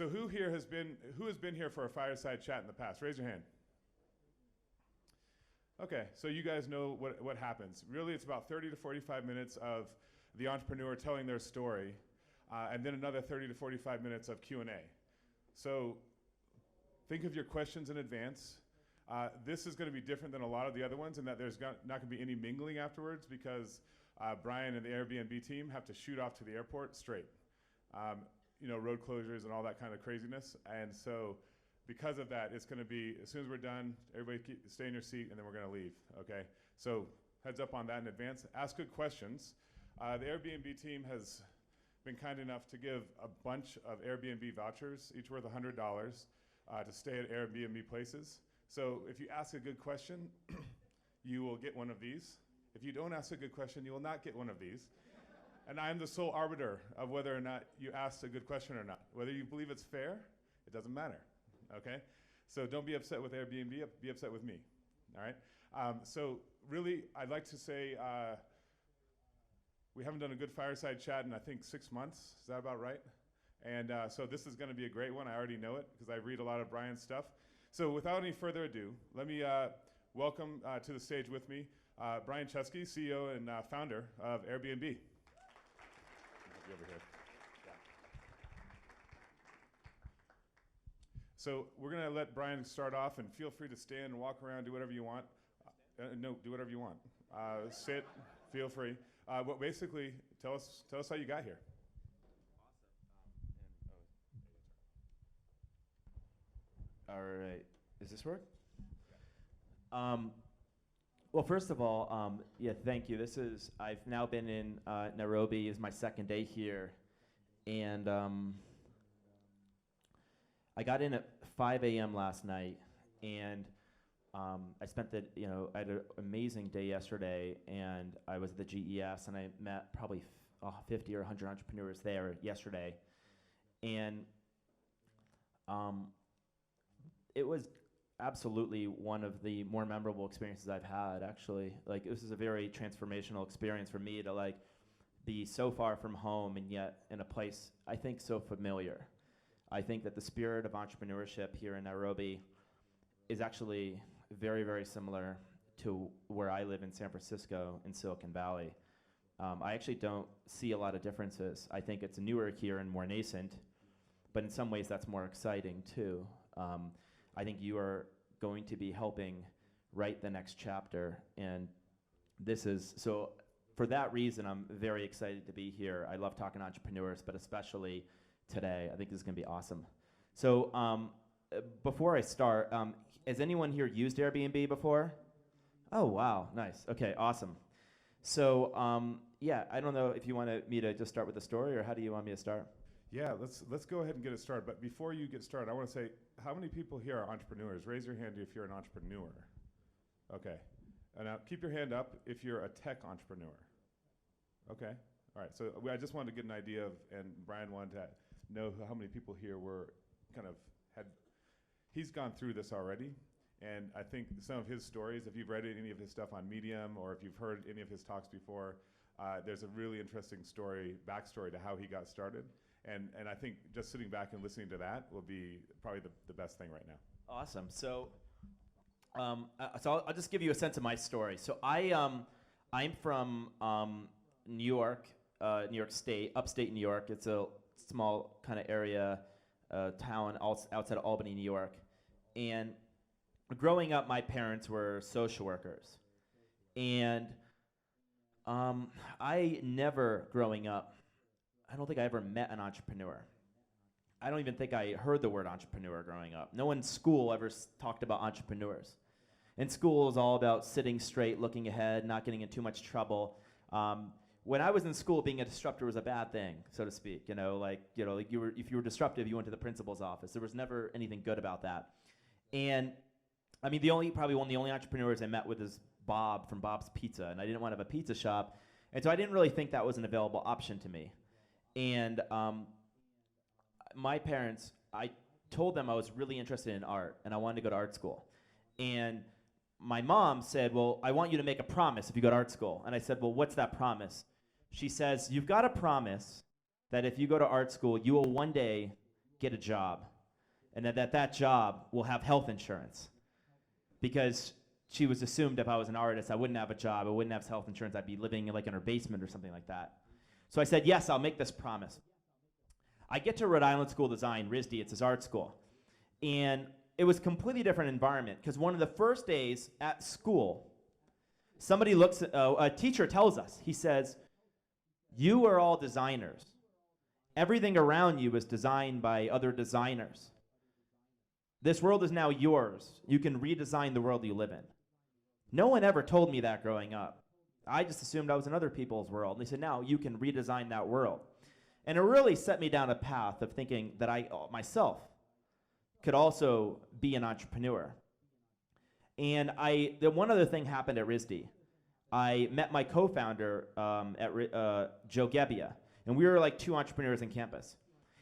So who has been here for a fireside chat in the past? Raise your hand. Okay, so you guys know what happens. Really, it's about 30 to 45 minutes of the entrepreneur telling their story, and then another 30 to 45 minutes of Q&A. So think of your questions in advance. This is going to be different than a lot of the other ones in that there's not going to be any mingling afterwards because Brian and the Airbnb team have to shoot off to the airport straight. Road closures and all that kind of craziness. And so because of that, it's going to be, as soon as we're done, everybody stay in your seat, and then we're going to leave, okay? So heads up on that in advance. Ask good questions. The Airbnb team has been kind enough to give a bunch of Airbnb vouchers, each worth $100, to stay at Airbnb places. So if you ask a good question, you will get one of these. If you don't ask a good question, you will not get one of these. And I am the sole arbiter of whether or not you asked a good question or not. Whether you believe it's fair, it doesn't matter. Okay, so don't be upset with Airbnb, be upset with me, all right? So really, I'd like to say we haven't done a good fireside chat in, I think, 6 months. Is that about right? And so this is going to be a great one. I already know it because I read a lot of Brian's stuff. So without any further ado, let me welcome to the stage with me Brian Chesky, CEO and founder of Airbnb. Over here. So we're going to let Brian start off, and feel free to stand and walk around, do whatever you want. No, do whatever you want. Sit, feel free. But basically, tell us how you got here. Awesome. All right. Does this work? Well, first of all, yeah, thank you. I've now been in Nairobi. Is my second day here, and I got in at 5 a.m. last night, and I spent I had an amazing day yesterday, and I was at the GES, and I met probably 50 or 100 entrepreneurs there yesterday, and it was absolutely one of the more memorable experiences I've had, actually. Like, this is a very transformational experience for me to be so far from home and yet in a place I think so familiar. I think that the spirit of entrepreneurship here in Nairobi is actually very, very similar to where I live in San Francisco in Silicon Valley. I actually don't see a lot of differences. I think it's newer here and more nascent, but in some ways that's more exciting too. I think you are going to be helping write the next chapter, and so for that reason, I'm very excited to be here. I love talking to entrepreneurs, but especially today. I think this is going to be awesome. So before I start, has anyone here used Airbnb before? Oh, wow, nice. Okay, awesome. So yeah, I don't know if you want me to just start with the story, or how do you want me to start? Yeah, let's go ahead and get it started. But before you get started, I want to say, how many people here are entrepreneurs? Raise your hand if you're an entrepreneur. Okay. And now keep your hand up if you're a tech entrepreneur. Okay. All right. So I just wanted to get an idea of, and Brian wanted to know how many people here were he's gone through this already. And I think some of his stories, if you've read any of his stuff on Medium, or if you've heard any of his talks before, there's a really interesting backstory to how he got started. And I think just sitting back and listening to that will be probably the best thing right now. Awesome. So, I'll just give you a sense of my story. So I'm from New York, New York State, upstate New York. It's a small kind of area, town outside of Albany, New York. And growing up, my parents were social workers. And I never, growing up, I don't think I ever met an entrepreneur. I don't even think I heard the word entrepreneur growing up. No one in school ever talked about entrepreneurs. In school, it was all about sitting straight, looking ahead, not getting in too much trouble. When I was in school, being a disruptor was a bad thing, so to speak. If you were disruptive, you went to the principal's office. There was never anything good about that. And I mean, probably one of the only entrepreneurs I met with is Bob from Bob's Pizza, and I didn't want to have a pizza shop, and so I didn't really think that was an available option to me. And my parents, I told them I was really interested in art, and I wanted to go to art school. And my mom said, well, I want you to make a promise if you go to art school. And I said, well, what's that promise? She says, you've got to promise that if you go to art school, you will one day get a job, and that job will have health insurance. Because she was assumed if I was an artist, I wouldn't have a job, I wouldn't have health insurance, I'd be living in her basement or something like that. So I said, yes, I'll make this promise. I get to Rhode Island School of Design, RISD, it's his art school. And it was a completely different environment, because one of the first days at school, somebody looks at, a teacher tells us, he says, you are all designers. Everything around you is designed by other designers. This world is now yours. You can redesign the world you live in. No one ever told me that growing up. I just assumed I was in other people's world. And they said, now you can redesign that world. And it really set me down a path of thinking that I myself could also be an entrepreneur. And one other thing happened at RISD. I met my co-founder Joe Gebbia, and we were like two entrepreneurs in campus.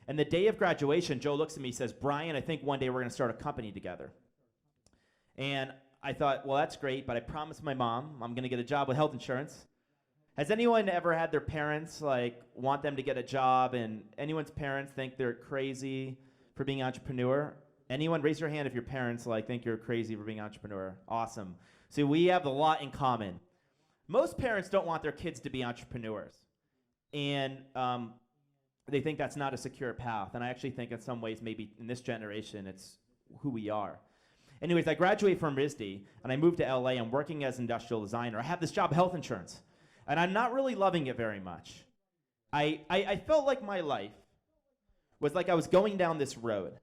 And the day of graduation, Joe looks at me and says, Brian, I think one day we're going to start a company together. And I thought, well, that's great, but I promised my mom I'm going to get a job with health insurance. Has anyone ever had their parents want them to get a job, and anyone's parents think they're crazy for being an entrepreneur? Anyone? Raise your hand if your parents think you're crazy for being an entrepreneur. Awesome. See, we have a lot in common. Most parents don't want their kids to be entrepreneurs. And they think that's not a secure path. And I actually think in some ways, maybe in this generation, it's who we are. Anyways, I graduated from RISD, and I moved to LA. I'm working as an industrial designer. I have this job, health insurance, and I'm not really loving it very much. I felt like my life was like I was going down this road,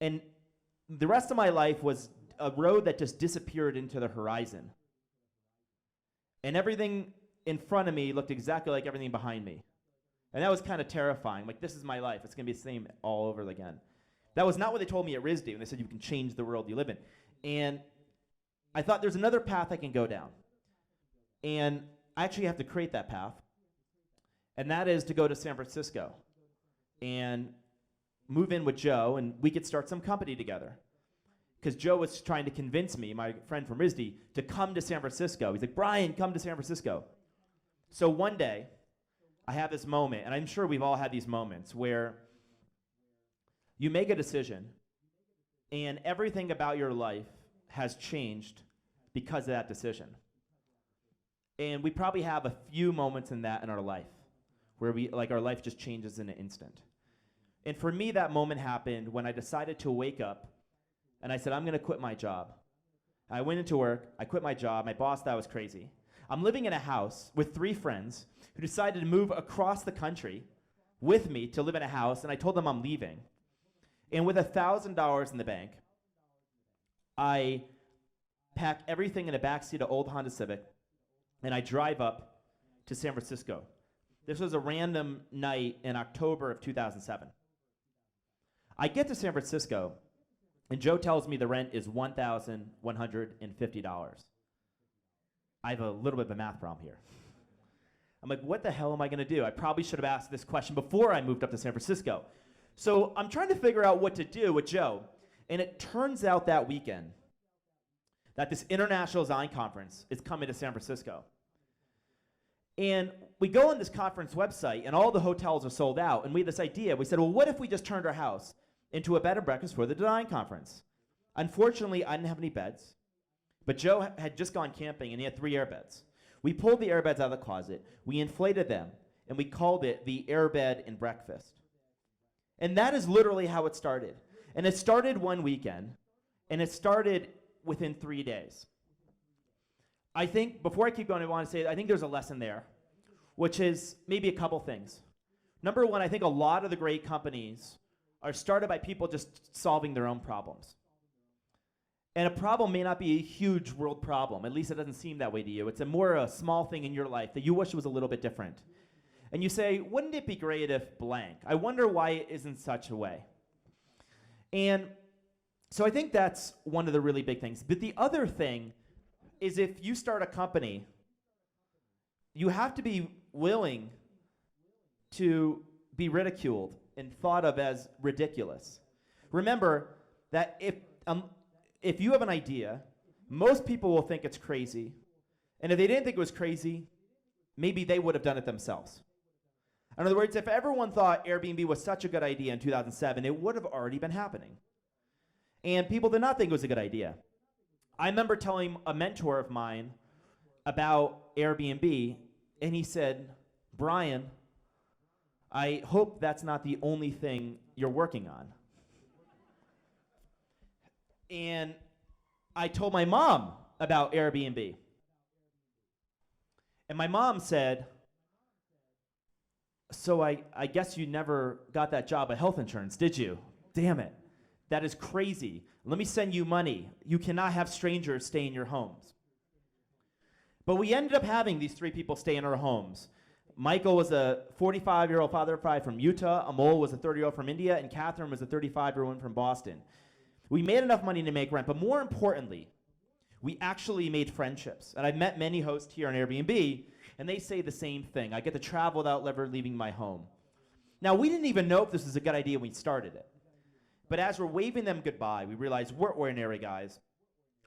and the rest of my life was a road that just disappeared into the horizon. And everything in front of me looked exactly like everything behind me. And that was kind of terrifying. This is my life. It's going to be the same all over again. That was not what they told me at RISD when they said you can change the world you live in. And I thought there's another path I can go down. And I actually have to create that path. And that is to go to San Francisco and move in with Joe, and we could start some company together. Because Joe was trying to convince me, my friend from RISD, to come to San Francisco. He's like, Brian, come to San Francisco. So one day, I have this moment, and I'm sure we've all had these moments, where you make a decision, and everything about your life has changed because of that decision. And we probably have a few moments in our life, where our life just changes in an instant. And for me, that moment happened when I decided to wake up, and I said, I'm going to quit my job. I went into work, I quit my job, my boss thought I was crazy. I'm living in a house with 3 friends who decided to move across the country with me to live in a house, and I told them I'm leaving. And with $1,000 in the bank, I pack everything in the backseat of old Honda Civic, and I drive up to San Francisco. This was a random night in October of 2007. I get to San Francisco, and Joe tells me the rent is $1,150. I have a little bit of a math problem here. I'm like, what the hell am I going to do? I probably should have asked this question before I moved up to San Francisco. So I'm trying to figure out what to do with Joe. And it turns out that weekend that this international design conference is coming to San Francisco. And we go on this conference website, and all the hotels are sold out. And we had this idea. We said, well, what if we just turned our house into a bed and breakfast for the design conference? Unfortunately, I didn't have any beds. But Joe had just gone camping, and he had 3 air beds. We pulled the air beds out of the closet. We inflated them, and we called it the Air Bed and Breakfast. And that is literally how it started. And it started one weekend, and it started within 3 days. I think, before I keep going, I want to say, I think there's a lesson there, which is maybe a couple things. Number one, I think a lot of the great companies are started by people just solving their own problems. And a problem may not be a huge world problem. At least it doesn't seem that way to you. It's more a small thing in your life that you wish was a little bit different. And you say, wouldn't it be great if blank? I wonder why it isn't such a way. And so I think that's one of the really big things. But the other thing is, if you start a company, you have to be willing to be ridiculed and thought of as ridiculous. Remember that if you have an idea, most people will think it's crazy. And if they didn't think it was crazy, maybe they would have done it themselves. In other words, if everyone thought Airbnb was such a good idea in 2007, it would have already been happening. And people did not think it was a good idea. I remember telling a mentor of mine about Airbnb, and he said, Brian, I hope that's not the only thing you're working on. And I told my mom about Airbnb. And my mom said, so I guess you never got that job at health insurance, did you? Damn it. That is crazy. Let me send you money. You cannot have strangers stay in your homes. But we ended up having these 3 people stay in our homes. Michael was a 45-year-old father of 5 from Utah, Amol was a 30-year-old from India, and Catherine was a 35-year-old from Boston. We made enough money to make rent, but more importantly, we actually made friendships. And I've met many hosts here on Airbnb, and they say the same thing. I get to travel without ever leaving my home. Now, we didn't even know if this was a good idea when we started it. But as we're waving them goodbye, we realized we're ordinary guys.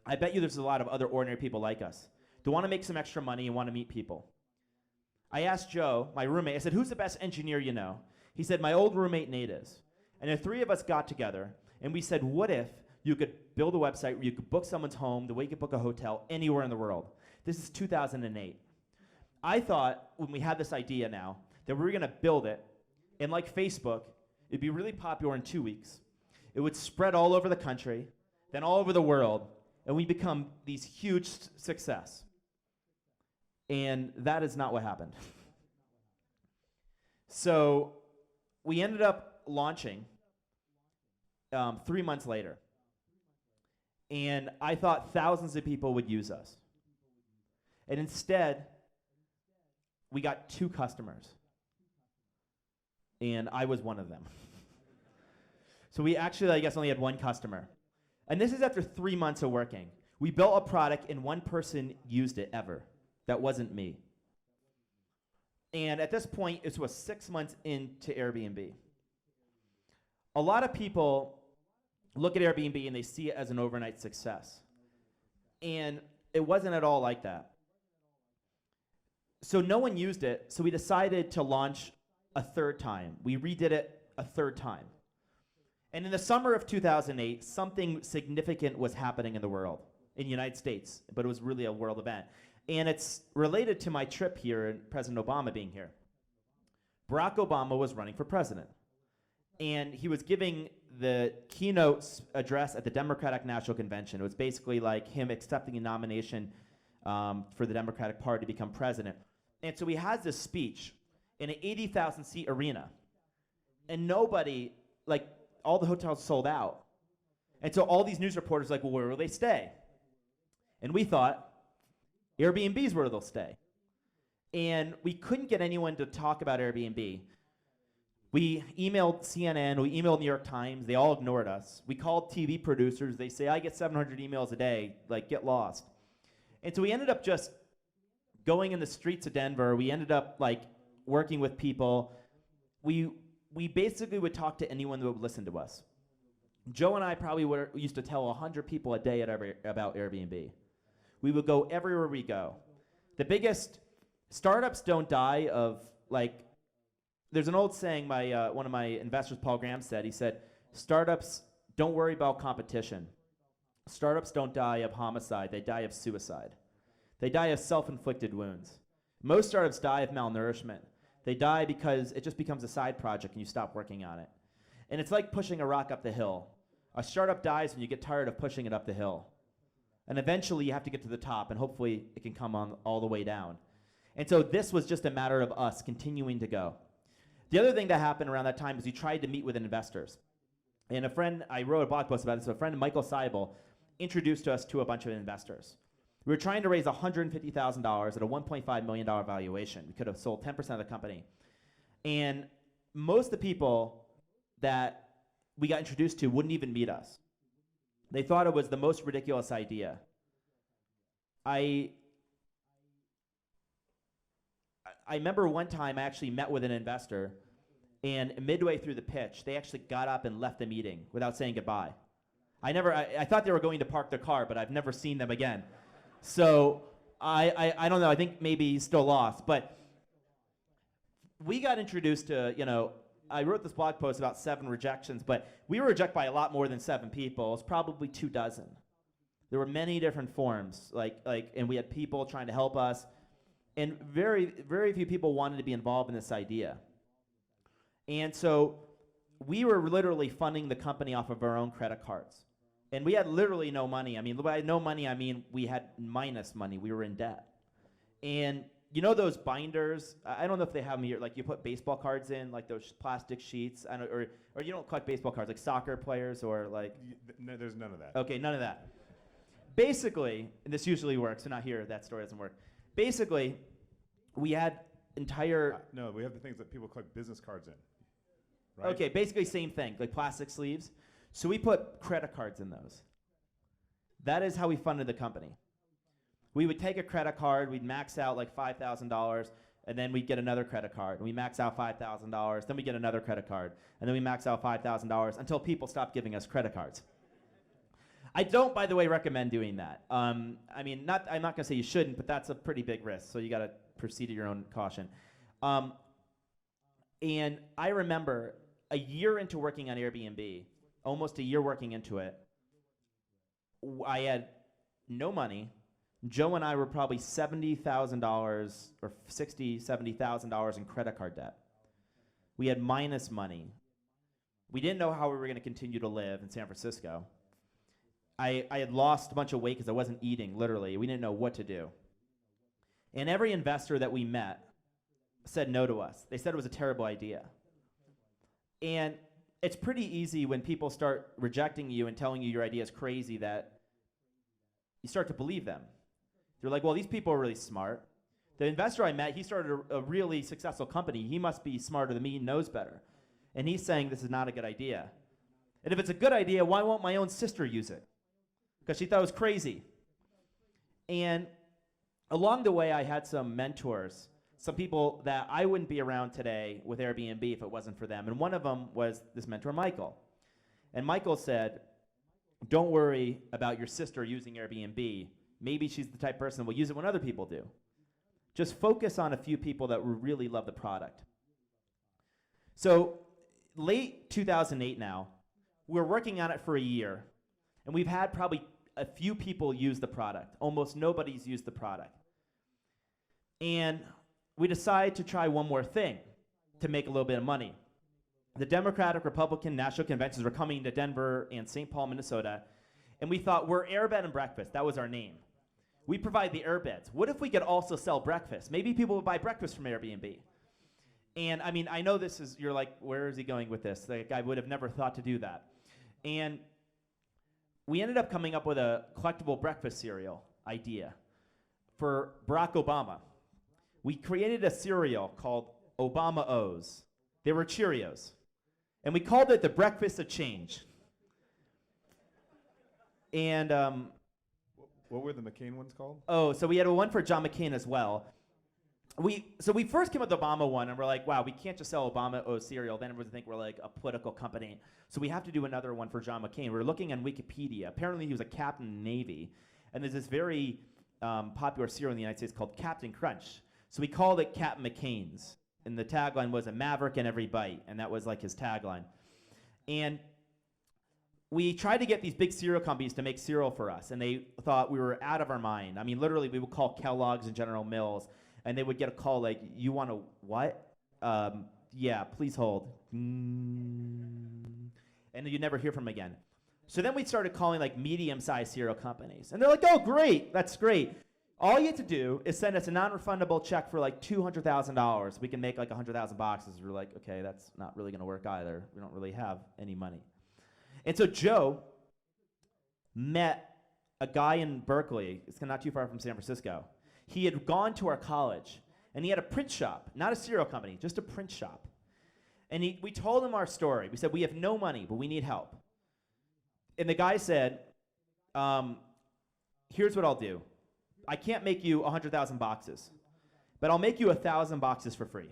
I bet you there's a lot of other ordinary people like us who want to make some extra money and want to meet people. I asked Joe, my roommate, I said, who's the best engineer you know? He said, my old roommate Nate is. And the 3 of us got together, and we said, what if you could build a website where you could book someone's home the way you could book a hotel anywhere in the world? This is 2008. I thought, when we had this idea now, that we were going to build it, and like Facebook, it'd be really popular in 2 weeks. It would spread all over the country, then all over the world, and we'd become these huge success. And that is not what happened. So we ended up launching 3 months later. And I thought thousands of people would use us. And instead, we got 2 customers. And I was one of them. So we actually, I guess, only had 1 customer. And this is after 3 months of working. We built a product and 1 person used it ever. That wasn't me. And at this point, it was 6 months into Airbnb. A lot of people look at Airbnb and they see it as an overnight success. And it wasn't at all like that. So no one used it, so we decided to launch a 3rd time. We redid it a 3rd time. And in the summer of 2008, something significant was happening in the world, in the United States, but it was really a world event. And it's related to my trip here and President Obama being here. Barack Obama was running for president. And he was giving the keynote address at the Democratic National Convention. It was basically like him accepting a nomination for the Democratic Party to become president. And so he has this speech in an 80,000-seat arena. And nobody, like, all the hotels sold out. And so all these news reporters were like, well, where will they stay? And we thought, Airbnb's where they'll stay. And we couldn't get anyone to talk about Airbnb. We emailed CNN, we emailed New York Times, they all ignored us. We called TV producers, they say, I get 700 emails a day, like, get lost. And so we ended up just going in the streets of Denver. We ended up, like, working with people. We basically would talk to anyone that would listen to us. Joe and I probably used to tell 100 people a day about Airbnb. We would go everywhere we go. The biggest startups don't die of, like, there's an old saying one of my investors, Paul Graham, said. He said, startups don't worry about competition. Startups don't die of homicide. They die of suicide. They die of self-inflicted wounds. Most startups die of malnourishment. They die because it just becomes a side project and you stop working on it. And it's like pushing a rock up the hill. A startup dies when you get tired of pushing it up the hill. And eventually you have to get to the top, and hopefully it can come on all the way down. And so this was just a matter of us continuing to go. The other thing that happened around that time is we tried to meet with investors. And a friend, I wrote a blog post about this, a friend, Michael Seibel, introduced us to a bunch of investors. We were trying to raise $150,000 at a $1.5 million valuation. We could have sold 10% of the company. And most of the people that we got introduced to wouldn't even meet us. They thought it was the most ridiculous idea. I remember one time I actually met with an investor, and midway through the pitch, they actually got up and left the meeting without saying goodbye. I thought they were going to park their car, but I've never seen them again. So I don't know, I think maybe he's still lost. But we got introduced to, I wrote this blog post about 7 rejections, but we were rejected by a lot more than 7 people. It's probably 24. There were many different forms, and we had people trying to help us, and very, very few people wanted to be involved in this idea. And so we were literally funding the company off of our own credit cards. And we had literally no money. I mean, by no money, I mean we had minus money. We were in debt. And you know those binders? I don't know if they have them here. Like you put baseball cards in, like those plastic sheets. I don't, or you don't collect baseball cards, like soccer players or like. No, there's none of that. Okay, none of that. Basically, and this usually works. So not here. That story doesn't work. Basically, we had entire. No, we have the things that people collect business cards in. Right? Okay, basically same thing, like plastic sleeves. So we put credit cards in those. That is how we funded the company. We would take a credit card, we'd max out like $5,000, and then we'd get another credit card. And we max out $5,000, then we get another credit card, and then we max out $5,000 until people stop giving us credit cards. I don't, by the way, recommend doing that. I'm not going to say you shouldn't, but that's a pretty big risk, so you got to proceed at your own caution. And I remember a year into working on Airbnb, almost a year working into it, I had no money. Joe and I were probably $70,000 or $70,000 in credit card debt. We had minus money. We didn't know how we were going to continue to live in San Francisco. I had lost a bunch of weight because I wasn't eating, literally. We didn't know what to do. And every investor that we met said no to us. They said it was a terrible idea. And it's pretty easy when people start rejecting you and telling you your idea is crazy that you start to believe them. You're like, well, these people are really smart. The investor I met, he started a really successful company. He must be smarter than me, he knows better. And he's saying this is not a good idea. And if it's a good idea, why won't my own sister use it? Because she thought it was crazy. And along the way, I had some mentors, some people that I wouldn't be around today with Airbnb if it wasn't for them. And one of them was this mentor, Michael. And Michael said, don't worry about your sister using Airbnb. Maybe she's the type of person that will use it when other people do. Just focus on a few people that really love the product. So late 2008 now, we're working on it for a year, and we've had probably a few people use the product. Almost nobody's used the product. And we decided to try one more thing to make a little bit of money. The Democratic Republican National Conventions were coming to Denver and St. Paul, Minnesota, and we thought, we're Airbed and Breakfast. That was our name. We provide the airbeds. What if we could also sell breakfast? Maybe people would buy breakfast from Airbnb. And I know this is, you're like, where is he going with this? Like, I would have never thought to do that. And we ended up coming up with a collectible breakfast cereal idea for Barack Obama. We created a cereal called Obama O's. They were Cheerios. And we called it the Breakfast of Change. And what were the McCain ones called? Oh, so we had one for John McCain as well. So we first came with the Obama one, and we're like, wow, we can't just sell Obama O's cereal. Then everyone would think we're like a political company. So we have to do another one for John McCain. We're looking on Wikipedia. Apparently he was a captain in the Navy. And there's this very popular cereal in the United States called Captain Crunch. So we called it Captain McCain's. And the tagline was a maverick in every bite. And that was like his tagline. And we tried to get these big cereal companies to make cereal for us. And they thought we were out of our mind. I mean, literally, we would call Kellogg's and General Mills. And they would get a call like, you want to what? Yeah, please hold. And you'd never hear from them again. So then we started calling like medium-sized cereal companies. And they're like, oh, great. That's great. All you have to do is send us a non-refundable check for like $200,000. We can make like 100,000 boxes. We're like, okay, that's not really going to work either. We don't really have any money. And so Joe met a guy in Berkeley. It's not too far from San Francisco. He had gone to our college, and he had a print shop, not a cereal company, just a print shop. And we told him our story. We said, we have no money, but we need help. And the guy said, here's what I'll do. I can't make you 100,000 boxes, but I'll make you 1,000 boxes for free.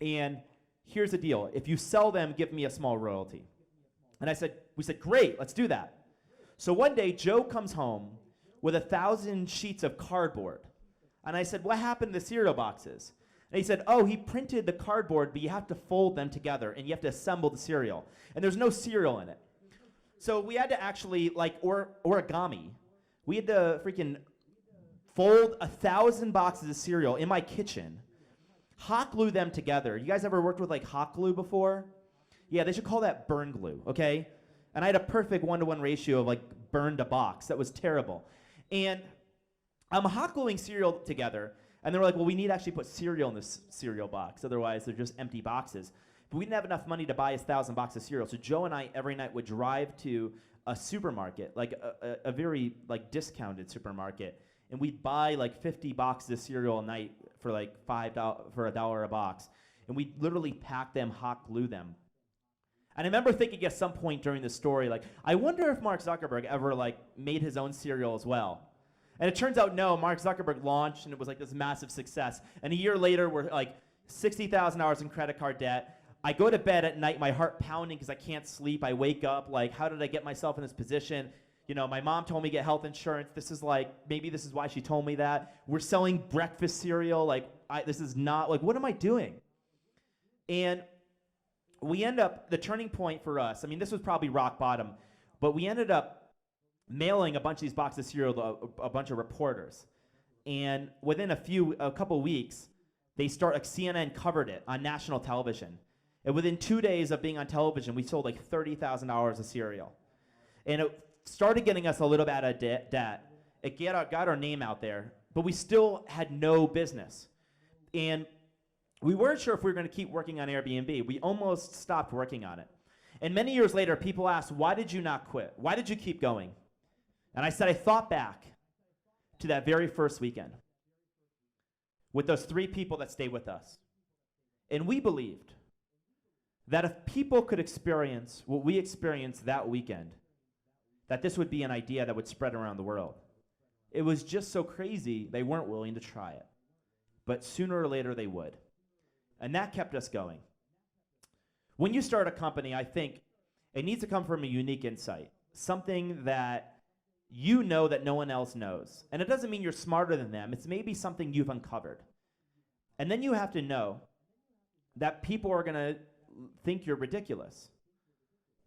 And here's the deal. If you sell them, give me a small royalty. And we said, great, let's do that. So one day, Joe comes home with 1,000 sheets of cardboard. And I said, what happened to the cereal boxes? And he said, oh, he printed the cardboard, but you have to fold them together, and you have to assemble the cereal. And there's no cereal in it. So we had to actually, like origami, we had to freaking fold 1,000 boxes of cereal in my kitchen, hot glue them together. You guys ever worked with like hot glue before? Yeah, they should call that burn glue, okay? And I had a perfect 1-to-1 ratio of like burn to box. That was terrible. And I'm hot gluing cereal together, and they were like, well, we need to actually put cereal in this cereal box. Otherwise, they're just empty boxes. But we didn't have enough money to buy 1,000 boxes of cereal. So Joe and I every night would drive to a supermarket, like a very like discounted supermarket, and we'd buy like 50 boxes of cereal a night for like $5 for $1 a box. And we'd literally pack them, hot glue them. And I remember thinking at some point during the story, like, I wonder if Mark Zuckerberg ever like made his own cereal as well. And it turns out, no, Mark Zuckerberg launched, and it was like this massive success. And a year later, we're like $60,000 in credit card debt. I go to bed at night, my heart pounding because I can't sleep. I wake up, like, how did I get myself in this position? You know, my mom told me to get health insurance. This is like, maybe this is why she told me that. We're selling breakfast cereal. Like, this is not, like, what am I doing? And we end up, the turning point for us, I mean, this was probably rock bottom, but we ended up mailing a bunch of these boxes of cereal to a bunch of reporters. And within a couple weeks, like CNN covered it on national television. And within 2 days of being on television, we sold like $30,000 of cereal. And it started getting us a little bit out of debt. It got our name out there, but we still had no business. And we weren't sure if we were going to keep working on Airbnb. We almost stopped working on it. And many years later, people asked, why did you not quit? Why did you keep going? And I said, I thought back to that very first weekend with those 3 people that stayed with us. And we believed that if people could experience what we experienced that weekend, that this would be an idea that would spread around the world. It was just so crazy, they weren't willing to try it. But sooner or later, they would. And that kept us going. When you start a company, I think it needs to come from a unique insight, something that you know that no one else knows. And it doesn't mean you're smarter than them. It's maybe something you've uncovered. And then you have to know that people are going to think you're ridiculous.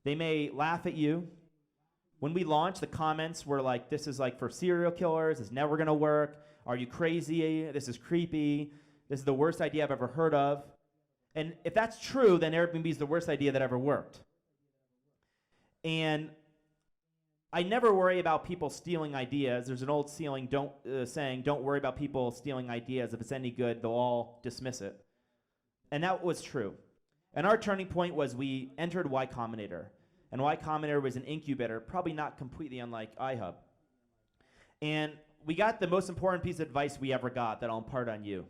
They may laugh at you. When we launched, the comments were like, this is like for serial killers. It's never going to work. Are you crazy? This is creepy. This is the worst idea I've ever heard of. And if that's true, then Airbnb is the worst idea that ever worked. And I never worry about people stealing ideas. There's an old saying, don't worry about people stealing ideas. If it's any good, they'll all dismiss it. And that was true. And our turning point was we entered Y Combinator. And Y Combinator was an incubator, probably not completely unlike iHub. And we got the most important piece of advice we ever got that I'll impart on you.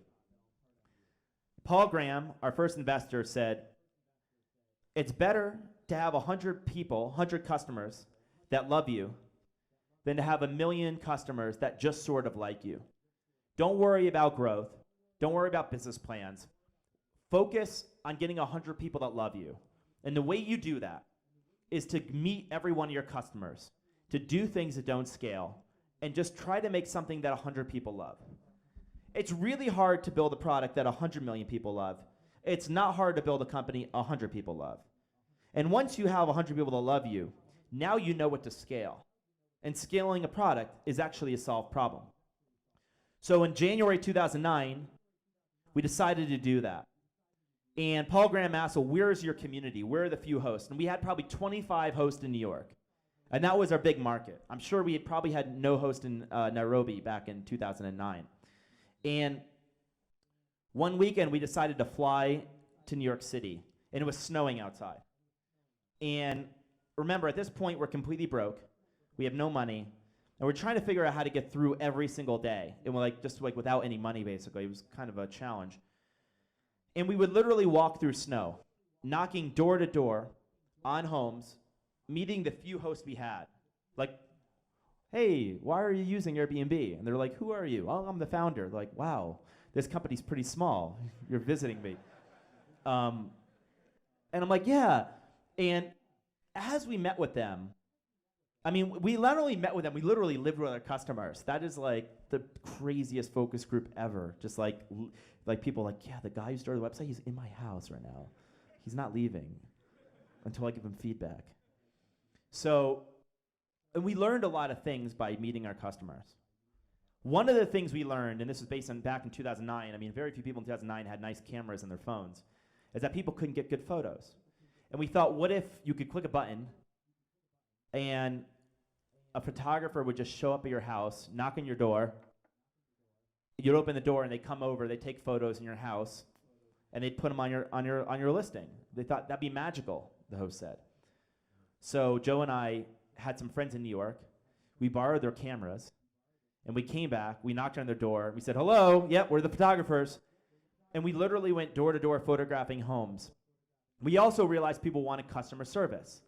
Paul Graham, our first investor, said, it's better to have 100 people, 100 customers that love you than to have 1 million customers that just sort of like you. Don't worry about growth. Don't worry about business plans. Focus on getting 100 people that love you. And the way you do that is to meet every one of your customers, to do things that don't scale, and just try to make something that 100 people love. It's really hard to build a product that 100 million people love. It's not hard to build a company 100 people love. And once you have 100 people that love you, now you know what to scale. And scaling a product is actually a solved problem. So in January 2009, we decided to do that. And Paul Graham asked, well, where's your community? Where are the few hosts? And we had probably 25 hosts in New York. And that was our big market. I'm sure we had probably had no host in Nairobi back in 2009. And one weekend, we decided to fly to New York City. And it was snowing outside. And remember, at this point, we're completely broke. We have no money. And we're trying to figure out how to get through every single day. And we're just without any money, basically. It was kind of a challenge. And we would literally walk through snow, knocking door to door on homes, meeting the few hosts we had. Like, hey, why are you using Airbnb? And they're like, who are you? Oh, I'm the founder. They're like, wow, this company's pretty small. You're visiting me. And I'm like, yeah. And as we met with them, I mean, we not only met with them, we literally lived with our customers. That is like the craziest focus group ever. Just like people like, yeah, the guy who started the website, he's in my house right now. He's not leaving until I give him feedback. So, and we learned a lot of things by meeting our customers. One of the things we learned, and this was based on back in 2009, I mean, very few people in 2009 had nice cameras in their phones, is that people couldn't get good photos. And we thought, what if you could click a button and a photographer would just show up at your house, knock on your door, you'd open the door and they come over, they take photos in your house, and they'd put them on your listing. They thought that'd be magical, the host said. So Joe and I had some friends in New York. We borrowed their cameras, and we came back, we knocked on their door, we said, hello, yep, we're the photographers. And we literally went door to door photographing homes. We also realized people wanted customer service,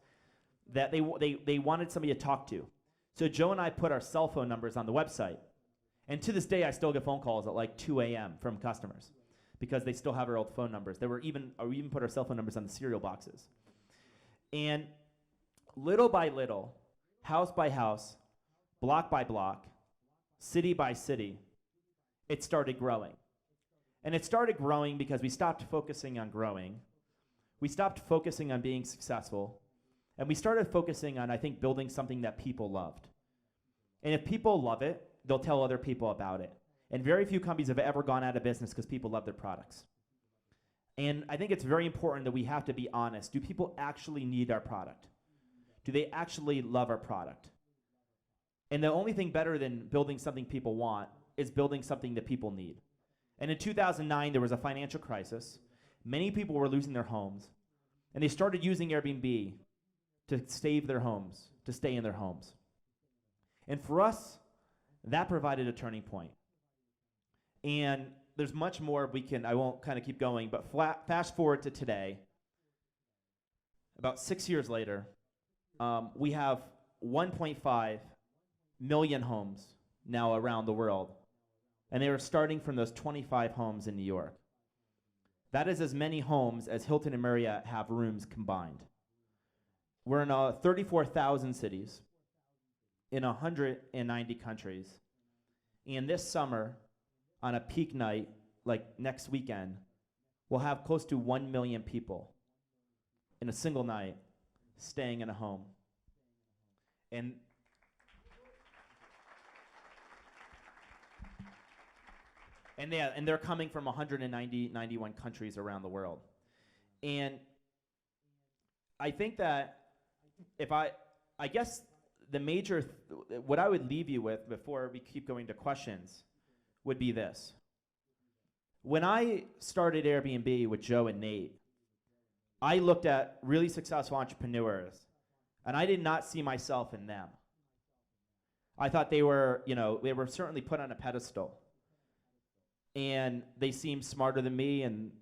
that they wanted somebody to talk to. So Joe and I put our cell phone numbers on the website. And to this day, I still get phone calls at like 2 a.m. from customers because they still have our old phone numbers. We even put our cell phone numbers on the cereal boxes. And little by little, house by house, block by block, city by city, it started growing. And it started growing because we stopped focusing on growing. We stopped focusing on being successful. And we started focusing on, I think, building something that people loved. And if people love it, they'll tell other people about it. And very few companies have ever gone out of business because people love their products. And I think it's very important that we have to be honest. Do people actually need our product? Do they actually love our product? And the only thing better than building something people want is building something that people need. And in 2009, there was a financial crisis. Many people were losing their homes. And they started using Airbnb to save their homes, to stay in their homes. And for us, that provided a turning point. And there's much more I won't kind of keep going, but fast forward to today, about 6 years later, we have 1.5 million homes now around the world. And they were starting from those 25 homes in New York. That is as many homes as Hilton and Marriott have rooms combined. We're in 34,000 cities, in 190 countries. And this summer, on a peak night, like next weekend, we'll have close to 1 million people in a single night staying in a home. And they're coming from 91 countries around the world. And I think that I guess the major, what I would leave you with before we keep going to questions would be this. When I started Airbnb with Joe and Nate, I looked at really successful entrepreneurs, and I did not see myself in them. I thought they were certainly put on a pedestal. And they seemed smarter than me and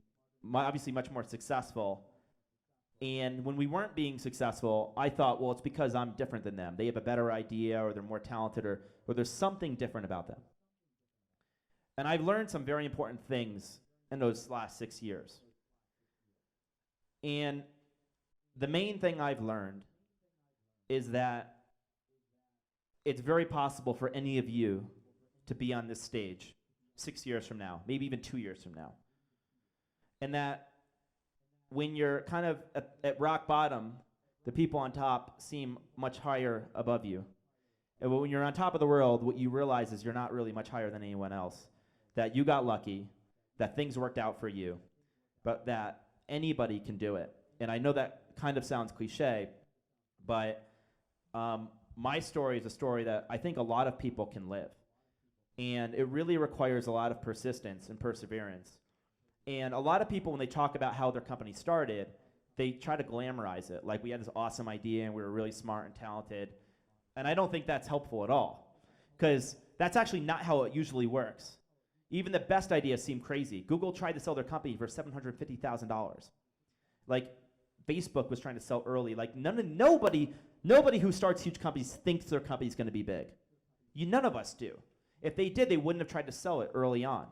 obviously much more successful. And when we weren't being successful, I thought, well, it's because I'm different than them. They have a better idea, or they're more talented, or there's something different about them. And I've learned some very important things in those last 6 years. And the main thing I've learned is that it's very possible for any of you to be on this stage 6 years from now, maybe even 2 years from now. And that when you're kind of at rock bottom, the people on top seem much higher above you. And when you're on top of the world, what you realize is you're not really much higher than anyone else. That you got lucky, that things worked out for you, but that anybody can do it. And I know that kind of sounds cliche, but my story is a story that I think a lot of people can live. And it really requires a lot of persistence and perseverance. And a lot of people, when they talk about how their company started, they try to glamorize it. Like, we had this awesome idea and we were really smart and talented. And I don't think that's helpful at all, because that's actually not how it usually works. Even the best ideas seem crazy. Google tried to sell their company for $750,000. Like, Facebook was trying to sell early. Like, nobody who starts huge companies thinks their company's going to be big. None of us do. If they did, they wouldn't have tried to sell it early on.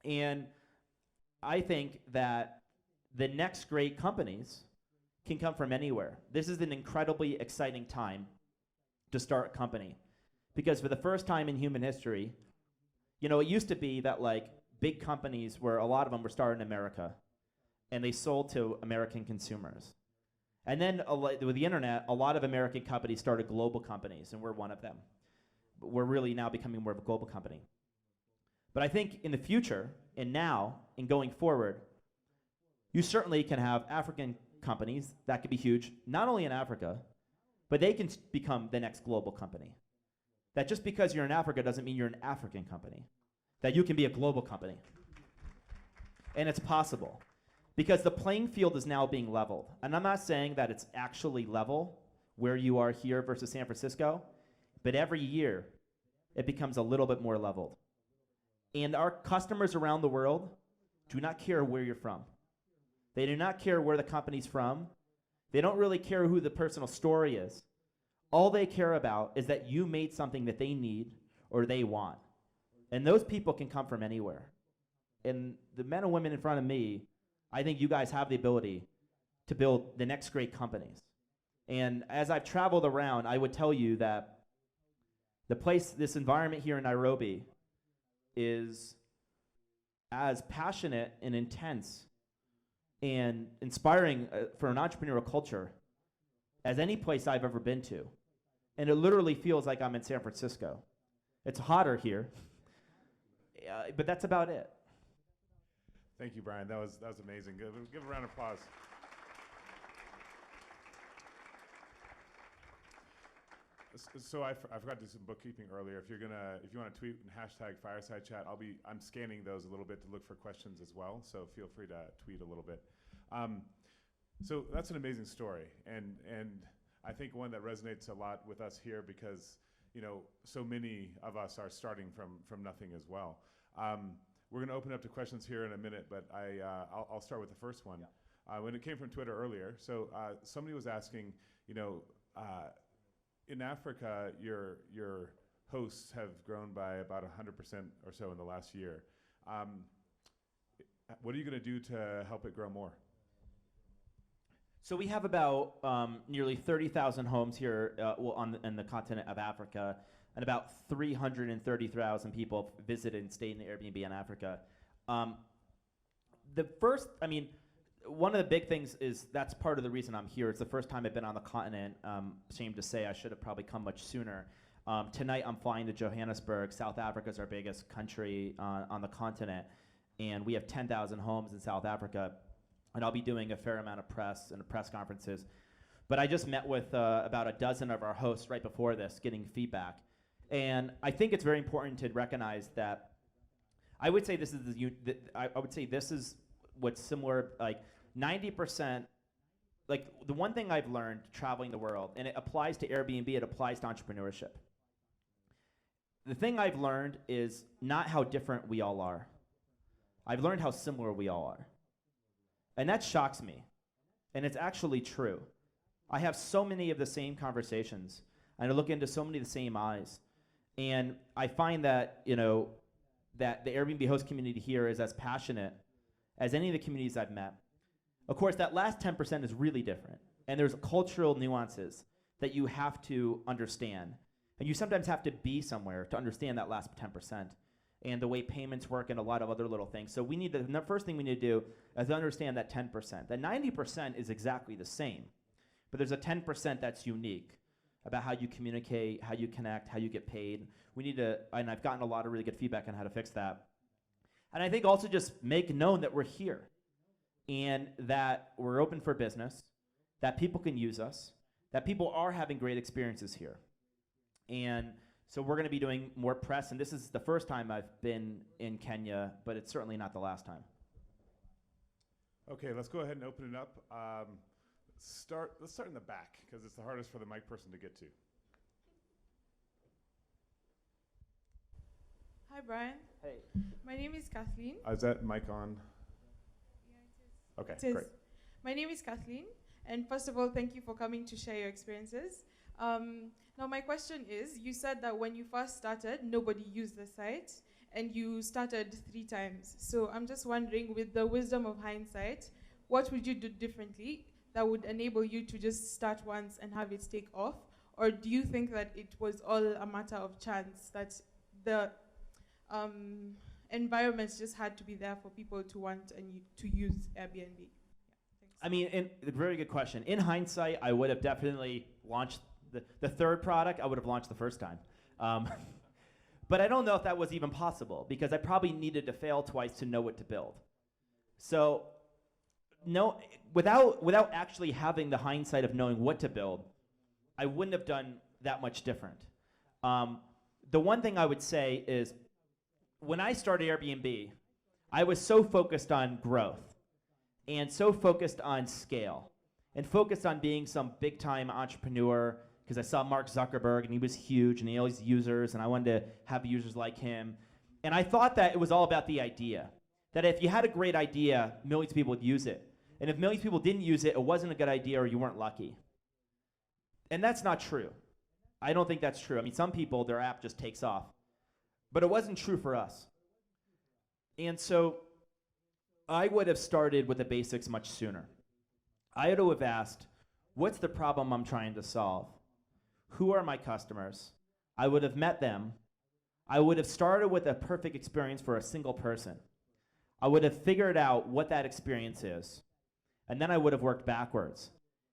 And I think that the next great companies can come from anywhere. This is an incredibly exciting time to start a company. Because for the first time in human history, it used to be that like big companies where a lot of them were started in America and they sold to American consumers. And then with the internet, a lot of American companies started global companies, and we're one of them. But we're really now becoming more of a global company. But I think in the future, and now, and going forward, you certainly can have African companies that could be huge, not only in Africa, but they can become the next global company. That just because you're in Africa doesn't mean you're an African company. That you can be a global company. And it's possible. Because the playing field is now being leveled. And I'm not saying that it's actually level where you are here versus San Francisco, but every year it becomes a little bit more leveled. And our customers around the world do not care where you're from. They do not care where the company's from. They don't really care who the personal story is. All they care about is that you made something that they need or they want. And those people can come from anywhere. And the men and women in front of me, I think you guys have the ability to build the next great companies. And as I've traveled around, I would tell you that this environment here in Nairobi is as passionate and intense and inspiring for an entrepreneurial culture as any place I've ever been to. And it literally feels like I'm in San Francisco. It's hotter here, but that's about it. Thank you, Brian. That was amazing. Give a round of applause. So I forgot to do some bookkeeping earlier. If you want to tweet and hashtag Fireside Chat, I'm scanning those a little bit to look for questions as well. So feel free to tweet a little bit. So that's an amazing story, and I think one that resonates a lot with us here because so many of us are starting from nothing as well. We're going to open up to questions here in a minute, but I'll start with the first one. Yeah. When it came from Twitter earlier, so somebody was asking, in Africa, your hosts have grown by about 100% or so in the last year. What are you going to do to help it grow more? So we have about nearly 30,000 homes here in the continent of Africa, and about 330,000 people visited and stayed in the Airbnb in Africa. One of the big things is that's part of the reason I'm here. It's the first time I've been on the continent. Ashamed to say I should have probably come much sooner. Tonight I'm flying to Johannesburg. South Africa is our biggest country on the continent, and we have 10,000 homes in South Africa. And I'll be doing a fair amount of press and press conferences. But I just met with about a dozen of our hosts right before this, getting feedback. And I think it's very important to recognize that I would say this is what's similar, like 90%, like the one thing I've learned traveling the world, and it applies to Airbnb, it applies to entrepreneurship. The thing I've learned is not how different we all are. I've learned how similar we all are. And that shocks me. And it's actually true. I have so many of the same conversations, and I look into so many of the same eyes. And I find that, that the Airbnb host community here is as passionate as any of the communities I've met. Of course, that last 10% is really different. And there's cultural nuances that you have to understand. And you sometimes have to be somewhere to understand that last 10%. And the way payments work and a lot of other little things. So the first thing we need to do is understand that 10%. The 90% is exactly the same. But there's a 10% that's unique about how you communicate, how you connect, how you get paid. And I've gotten a lot of really good feedback on how to fix that. And I think also just make known that we're here and that we're open for business, that people can use us, that people are having great experiences here. And so we're going to be doing more press, and this is the first time I've been in Kenya, but it's certainly not the last time. Okay, let's go ahead and open it up. Let's start in the back, because it's the hardest for the mic person to get to. Hi, Brian. Hey. My name is Kathleen. Is that mic on? Yeah, it is. Okay, It is. great. My name is Kathleen, and first of all, thank you for coming to share your experiences. Now, my question is, you said that when you first started, nobody used the site, and you started 3 times. So I'm just wondering, with the wisdom of hindsight, what would you do differently that would enable you to just start once and have it take off? Or do you think that it was all a matter of chance, that the environments just had to be there for people to want and to use Airbnb? Yeah, I mean, a very good question. In hindsight, I would have definitely launched the third product. I would have launched the first time. But I don't know if that was even possible, because I probably needed to fail twice to know what to build. So, no, without actually having the hindsight of knowing what to build, I wouldn't have done that much different. The one thing I would say is, when I started Airbnb, I was so focused on growth and so focused on scale and focused on being some big-time entrepreneur, because I saw Mark Zuckerberg and he was huge and he had all these users and I wanted to have users like him. And I thought that it was all about the idea, that if you had a great idea, millions of people would use it. And if millions of people didn't use it, it wasn't a good idea or you weren't lucky. And that's not true. I don't think that's true. I mean, some people, their app just takes off. But it wasn't true for us. And so I would have started with the basics much sooner. I had to have asked, what's the problem I'm trying to solve? Who are my customers? I would have met them. I would have started with a perfect experience for a single person. I would have figured out what that experience is. And then I would have worked backwards.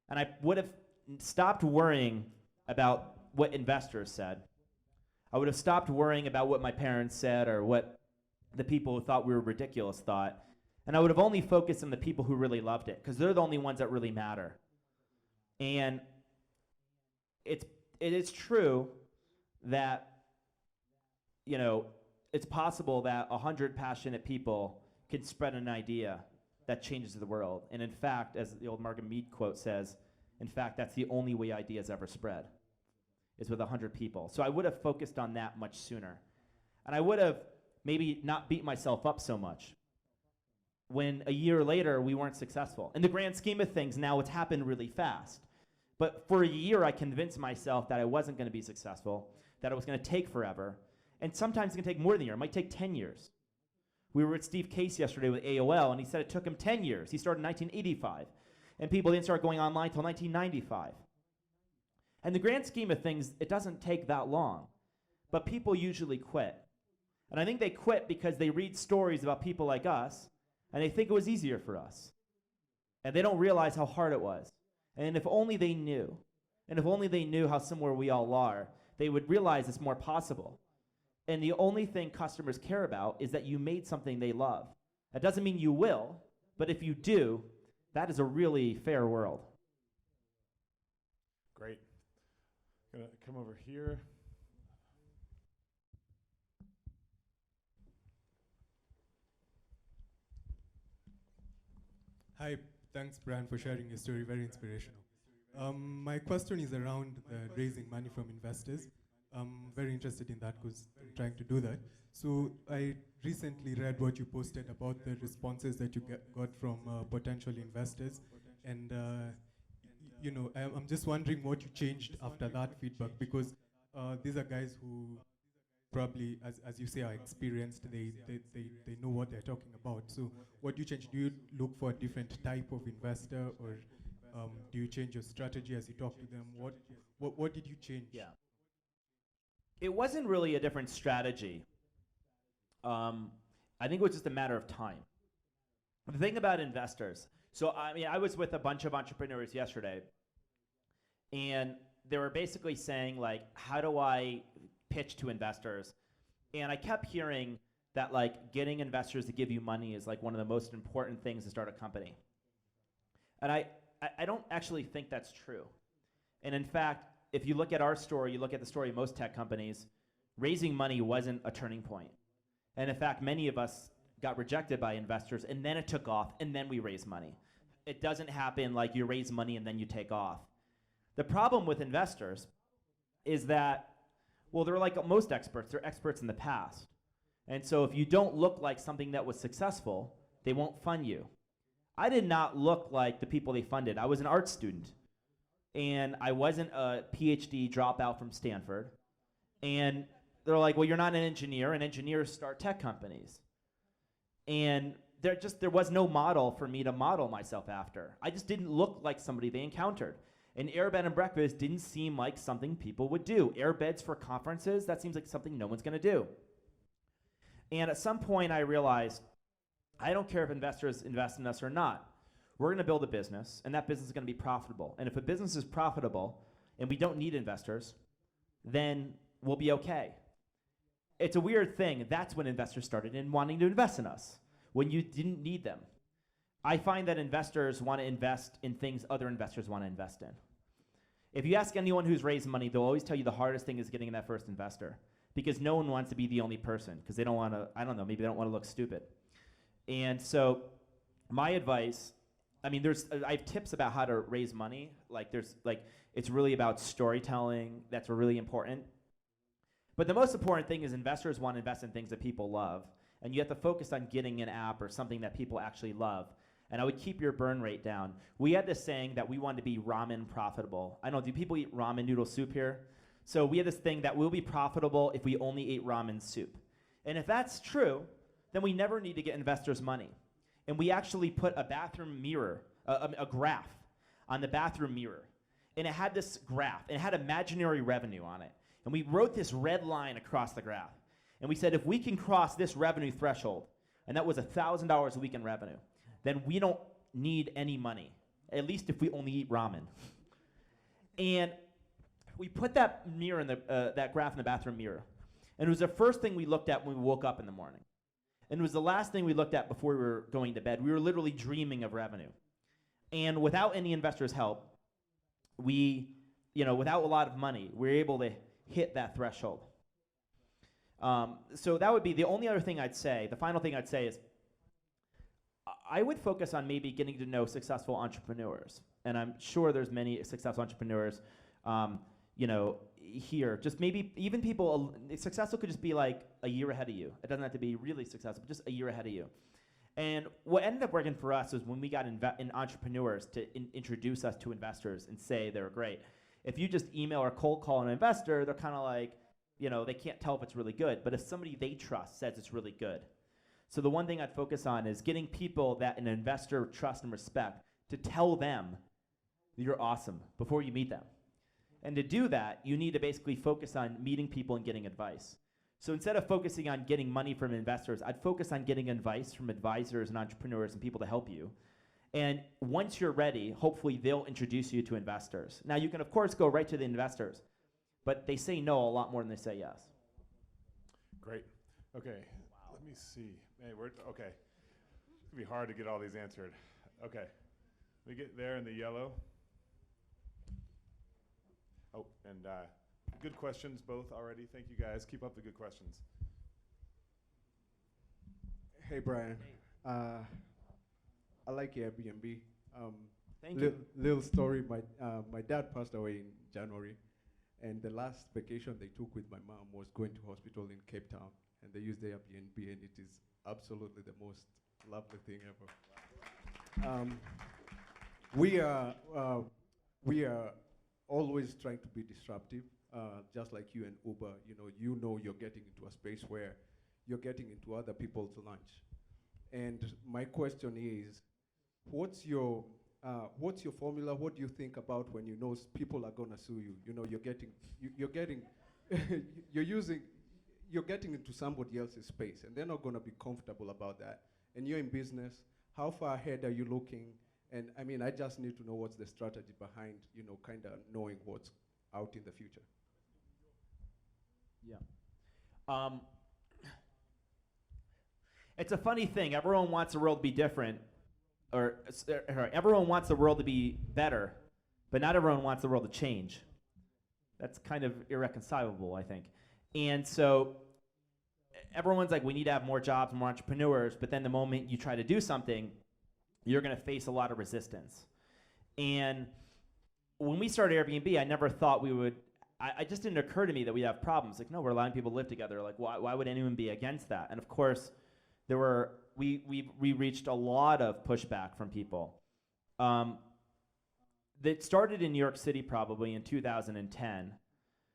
And I would have stopped worrying about what investors said. I would have stopped worrying about what my parents said or what the people who thought we were ridiculous thought. And I would have only focused on the people who really loved it, because they're the only ones that really matter. And it is true that, you know, it's possible that 100 passionate people can spread an idea that changes the world. And in fact, as the old Margaret Mead quote says, in fact, that's the only way ideas ever spread, is with 100 people. So I would have focused on that much sooner. And I would have maybe not beat myself up so much when a year later we weren't successful. In the grand scheme of things, now it's happened really fast. But for a year, I convinced myself that I wasn't going to be successful, that it was going to take forever. And sometimes it's going to take more than a year. It might take 10 years. We were with Steve Case yesterday with AOL, and he said it took him 10 years. He started in 1985. And people didn't start going online until 1995. And the grand scheme of things, it doesn't take that long. But people usually quit. And I think they quit because they read stories about people like us, and they think it was easier for us. And they don't realize how hard it was. And if only they knew, and if only they knew how similar we all are, they would realize it's more possible. And the only thing customers care about is that you made something they love. That doesn't mean you will, but if you do, that is a really fair world. Great. Gonna come over here. Hi, thanks Brian for sharing your story, very inspirational. My question is around raising money from investors. I'm very interested in that because I'm trying to do that. So I recently read what you posted about the responses that you got from potential investors. And you know, I'm just wondering what you changed after that feedback, because these are guys who probably, as you say, are experienced. They know what they're talking about. So what do you change? Do you look for a different type of investor, or do you change your strategy as you talk to them? What did you change? Yeah. It wasn't really a different strategy. I think it was just a matter of time. The thing about investors, so I mean, I was with a bunch of entrepreneurs yesterday, and they were basically saying, like, how do I pitch to investors? And I kept hearing that, like, getting investors to give you money is like one of the most important things to start a company. And I don't actually think that's true. And in fact, if you look at our story, you look at the story of most tech companies, raising money wasn't a turning point. And in fact, many of us got rejected by investors, and then it took off, and then we raised money. It doesn't happen like you raise money and then you take off. The problem with investors is that, well, they're like most experts. They're experts in the past. And so if you don't look like something that was successful, they won't fund you. I did not look like the people they funded. I was an art student. And I wasn't a PhD dropout from Stanford. And they're like, well, you're not an engineer, and engineers start tech companies. And there was no model for me to model myself after. I just didn't look like somebody they encountered. And airbed and breakfast didn't seem like something people would do. Airbeds for conferences, that seems like something no one's going to do. And at some point I realized, I don't care if investors invest in us or not. We're going to build a business, and that business is going to be profitable. And if a business is profitable and we don't need investors, then we'll be okay. It's a weird thing. That's when investors started in wanting to invest in us, when you didn't need them. I find that investors want to invest in things other investors want to invest in. If you ask anyone who's raised money, they'll always tell you the hardest thing is getting that first investor, because no one wants to be the only person, because they don't want to, I don't know, maybe they don't want to look stupid. And so my advice, I mean, I have tips about how to raise money. It's really about storytelling. That's really important. But the most important thing is investors want to invest in things that people love. And you have to focus on getting an app or something that people actually love. And I would keep your burn rate down. We had this saying that we wanted to be ramen profitable. I don't know, do people eat ramen noodle soup here? So we had this thing that we'll be profitable if we only ate ramen soup. And if that's true, then we never need to get investors' money. And we actually put a bathroom mirror, a graph on the bathroom mirror. And it had this graph, and it had imaginary revenue on it. And we wrote this red line across the graph. And we said, if we can cross this revenue threshold, and that was $1,000 a week in revenue, then we don't need any money, at least if we only eat ramen. And we put that mirror in that graph in the bathroom mirror. And it was the first thing we looked at when we woke up in the morning. And it was the last thing we looked at before we were going to bed. We were literally dreaming of revenue. And without any investors' help, without a lot of money, we were able to hit that threshold. So that would be the only other thing I'd say. The final thing I'd say is I would focus on maybe getting to know successful entrepreneurs. And I'm sure there's many successful entrepreneurs, here. Just maybe even people, successful could just be like a year ahead of you. It doesn't have to be really successful, but just a year ahead of you. And what ended up working for us was when we got in entrepreneurs to introduce us to investors and say they were great. If you just email or cold call an investor, they're kind of like, they can't tell if it's really good. But if somebody they trust says it's really good. So the one thing I'd focus on is getting people that an investor trusts and respect to tell them that you're awesome before you meet them. And to do that, you need to basically focus on meeting people and getting advice. So instead of focusing on getting money from investors, I'd focus on getting advice from advisors and entrepreneurs and people to help you. And once you're ready, hopefully they'll introduce you to investors. Now you can of course go right to the investors, but they say no a lot more than they say yes. Great. Okay. Wow. Let me see. Hey, okay. It's gonna be hard to get all these answered. Okay. We get there in the yellow. Oh, and good questions both already. Thank you guys. Keep up the good questions. Hey, Brian. I like Airbnb. Thank you. Little story, my dad passed away in January, and the last vacation they took with my mom was going to hospital in Cape Town, and they used the Airbnb, and it is absolutely the most lovely thing ever. We are always trying to be disruptive, just like you and Uber. You're getting into a space where you're getting into other people's lunch. And my question is, what's your formula? What do you think about when you know people are gonna sue you? You're getting into somebody else's space, and they're not gonna be comfortable about that. And you're in business. How far ahead are you looking? And I mean, I just need to know what's the strategy behind, kind of knowing what's out in the future. Yeah. It's a funny thing. Everyone wants the world to be different, or everyone wants the world to be better, but not everyone wants the world to change. That's kind of irreconcilable, I think. And so everyone's like, we need to have more jobs, more entrepreneurs, but then the moment you try to do something, you're going to face a lot of resistance. And when we started Airbnb, I never thought we would, I just didn't occur to me that we'd have problems. Like, no, we're allowing people to live together. Like, why would anyone be against that? And of course, we reached a lot of pushback from people. That started in New York City probably in 2010,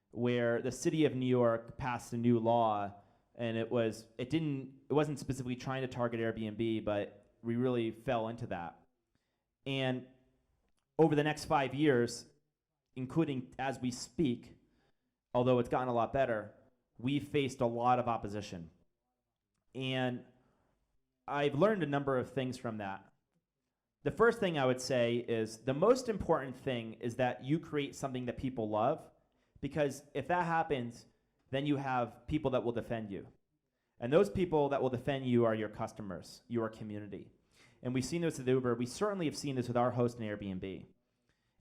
where the city of New York passed a new law, and it wasn't specifically trying to target Airbnb, but we really fell into that. And over the next 5 years, including as we speak, although it's gotten a lot better, we've faced a lot of opposition. And I've learned a number of things from that. The first thing I would say is the most important thing is that you create something that people love, because if that happens, then you have people that will defend you. And those people that will defend you are your customers, your community. And we've seen this with Uber. We certainly have seen this with our host in Airbnb.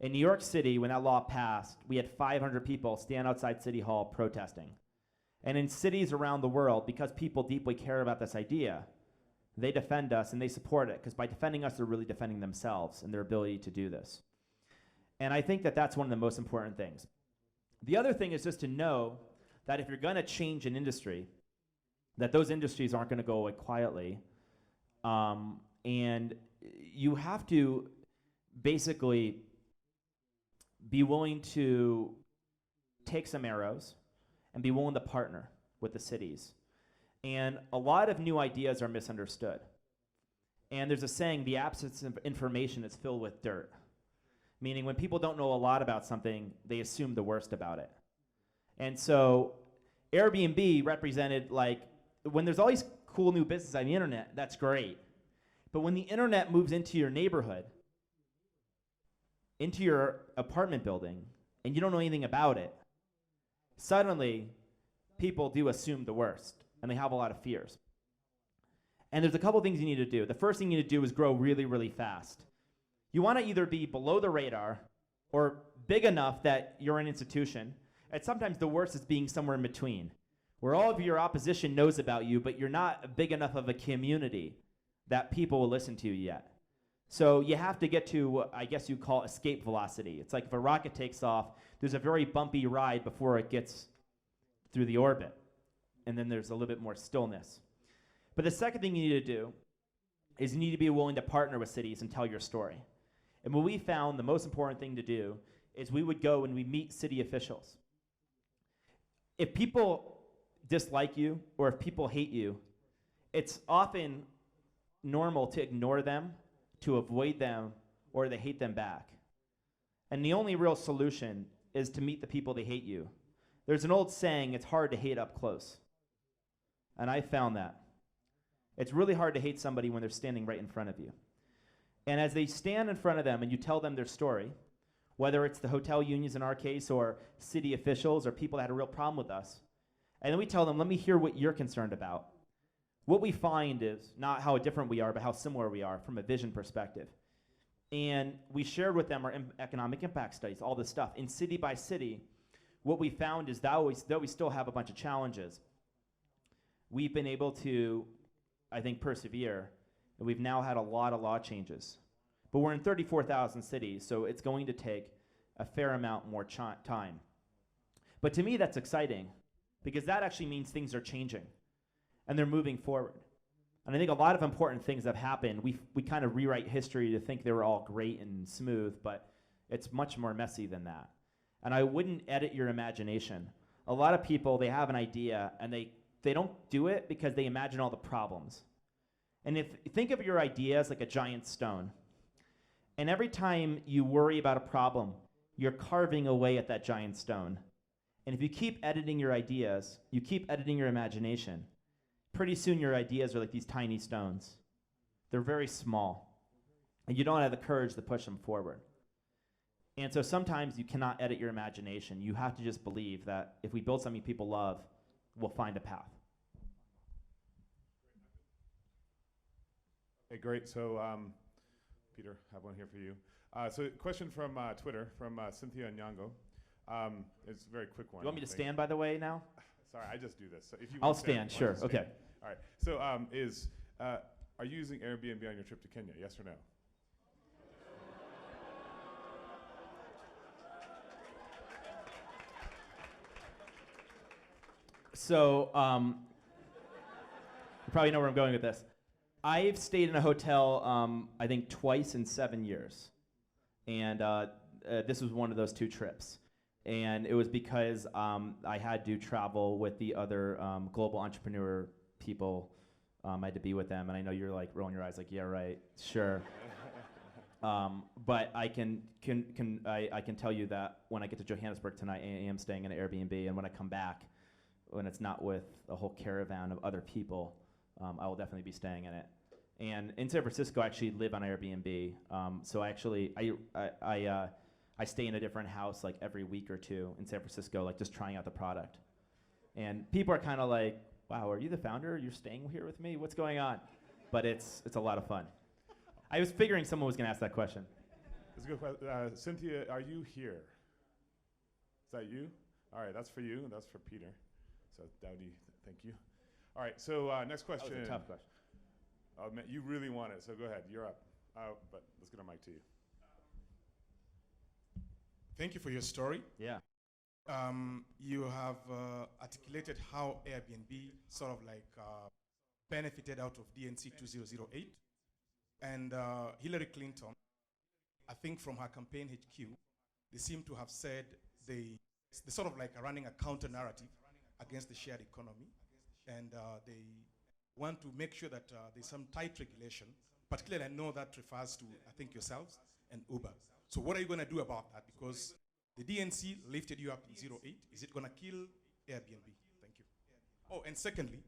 In New York City, when that law passed, we had 500 people stand outside City Hall protesting. And in cities around the world, because people deeply care about this idea, they defend us and they support it, because by defending us, they're really defending themselves and their ability to do this. And I think that that's one of the most important things. The other thing is just to know that if you're going to change an industry, that those industries aren't going to go away quietly. And you have to basically be willing to take some arrows and be willing to partner with the cities. And a lot of new ideas are misunderstood. And there's a saying, the absence of information is filled with dirt. Meaning when people don't know a lot about something, they assume the worst about it. And so Airbnb represented, like, when there's all these cool new businesses on the internet, that's great. But when the internet moves into your neighborhood, into your apartment building, and you don't know anything about it, suddenly people do assume the worst, and they have a lot of fears. And there's a couple things you need to do. The first thing you need to do is grow really, really fast. You want to either be below the radar or big enough that you're an institution, and sometimes the worst is being somewhere in between, where all of your opposition knows about you, but you're not big enough of a community that people will listen to you yet. So you have to get to what I guess you call escape velocity. It's like if a rocket takes off, there's a very bumpy ride before it gets through the orbit. And then there's a little bit more stillness. But the second thing you need to do is you need to be willing to partner with cities and tell your story. And what we found the most important thing to do is we would go and we meet city officials. If people dislike you or if people hate you, it's often normal to ignore them, to avoid them, or to hate them back. And the only real solution is to meet the people that hate you. There's an old saying, it's hard to hate up close. And I found that. It's really hard to hate somebody when they're standing right in front of you. And as they stand in front of them and you tell them their story, whether it's the hotel unions in our case or city officials or people that had a real problem with us, and then we tell them, let me hear what you're concerned about. What we find is not how different we are, but how similar we are from a vision perspective. And we shared with them our economic impact studies, all this stuff. And city by city, what we found is that we still have a bunch of challenges, we've been able to, I think, persevere. And we've now had a lot of law changes. But we're in 34,000 cities, so it's going to take a fair amount more time. But to me, that's exciting, because that actually means things are changing. And they're moving forward. And I think a lot of important things have happened. We kind of rewrite history to think they were all great and smooth, but it's much more messy than that. And I wouldn't edit your imagination. A lot of people, they have an idea, and they don't do it because they imagine all the problems. And think of your idea as like a giant stone. And every time you worry about a problem, you're carving away at that giant stone. And if you keep editing your ideas, you keep editing your imagination, pretty soon your ideas are like these tiny stones. They're very small. And you don't have the courage to push them forward. And so sometimes you cannot edit your imagination. You have to just believe that if we build something people love, we'll find a path. Okay, great. So, Peter, I have one here for you. So, a question from Twitter from Cynthia Nyango. It's a very quick one. You want me to stand, by the way, now? Sorry, I just do this. So if you I'll want to stand, sure. just stand. Okay. All right. So, are you using Airbnb on your trip to Kenya? Yes or no? So, you probably know where I'm going with this. I've stayed in a hotel, I think, twice in 7 years. And this was one of those 2 trips. And it was because I had to travel with the other global entrepreneur people. I had to be with them. And I know you're like rolling your eyes like, yeah, right, sure. But I can tell you that when I get to Johannesburg tonight, I am staying in an Airbnb, and when I come back, when it's not with a whole caravan of other people, I will definitely be staying in it. And in San Francisco, I actually live on Airbnb. So I actually I stay in a different house like every week or two in San Francisco, like just trying out the product. And people are kind of like, "Wow, are you the founder? You're staying here with me? What's going on?" But it's a lot of fun. I was figuring someone was going to ask that question. That's a good question. Cynthia, are you here? Is that you? All right, that's for you, and that's for Peter. So Dowdy, thank you. All right, so next question. That was a tough question. Oh, man, you really want it, so go ahead. You're up. But let's get a mic to you. Thank you for your story. Yeah. You have articulated how Airbnb sort of like benefited out of DNC 2008. And Hillary Clinton, I think from her campaign HQ, they seem to have said they sort of like are running a counter narrative against the shared economy. And they want to make sure that there's some tight regulation. Particularly, I know that refers to, I think, yourselves and Uber. So what are you going to do about that? Because the DNC lifted you up in 08. Is it going to kill Airbnb? Thank you. Oh, and secondly,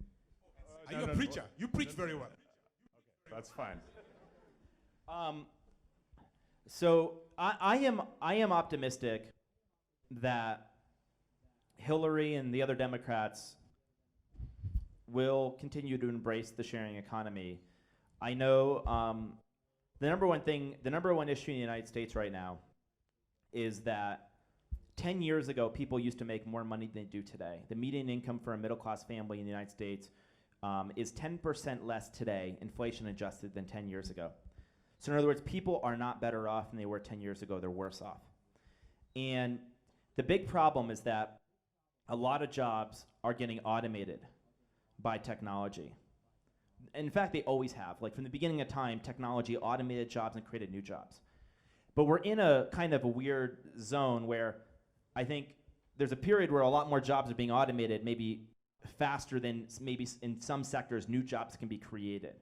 are you a preacher? You preach very well. Okay, that's fine. So I am optimistic that Hillary and the other Democrats will continue to embrace the sharing economy. I know the number one issue in the United States right now is that 10 years ago, people used to make more money than they do today. The median income for a middle-class family in the United States is 10% less today, inflation adjusted, than 10 years ago. So in other words, people are not better off than they were 10 years ago, they're worse off. And the big problem is that a lot of jobs are getting automated by technology. In fact, they always have. Like from the beginning of time, technology automated jobs and created new jobs. But we're in a kind of a weird zone where I think there's a period where a lot more jobs are being automated, maybe faster than maybe in some sectors new jobs can be created.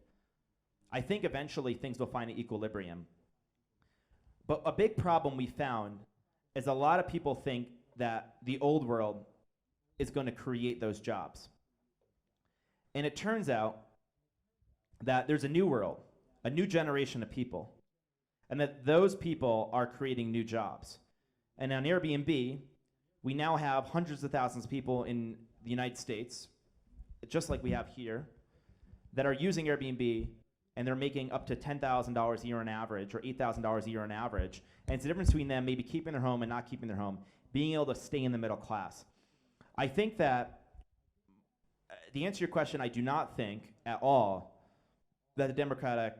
I think eventually things will find an equilibrium. But a big problem we found is a lot of people think that the old world is going to create those jobs. And it turns out that there's a new world, a new generation of people, and that those people are creating new jobs. And on Airbnb, we now have hundreds of thousands of people in the United States, just like we have here, that are using Airbnb, and they're making up to $10,000 a year on average, or $8,000 a year on average. And it's the difference between them maybe keeping their home and not keeping their home, being able to stay in the middle class. I think that, to answer your question, I do not think at all that the Democratic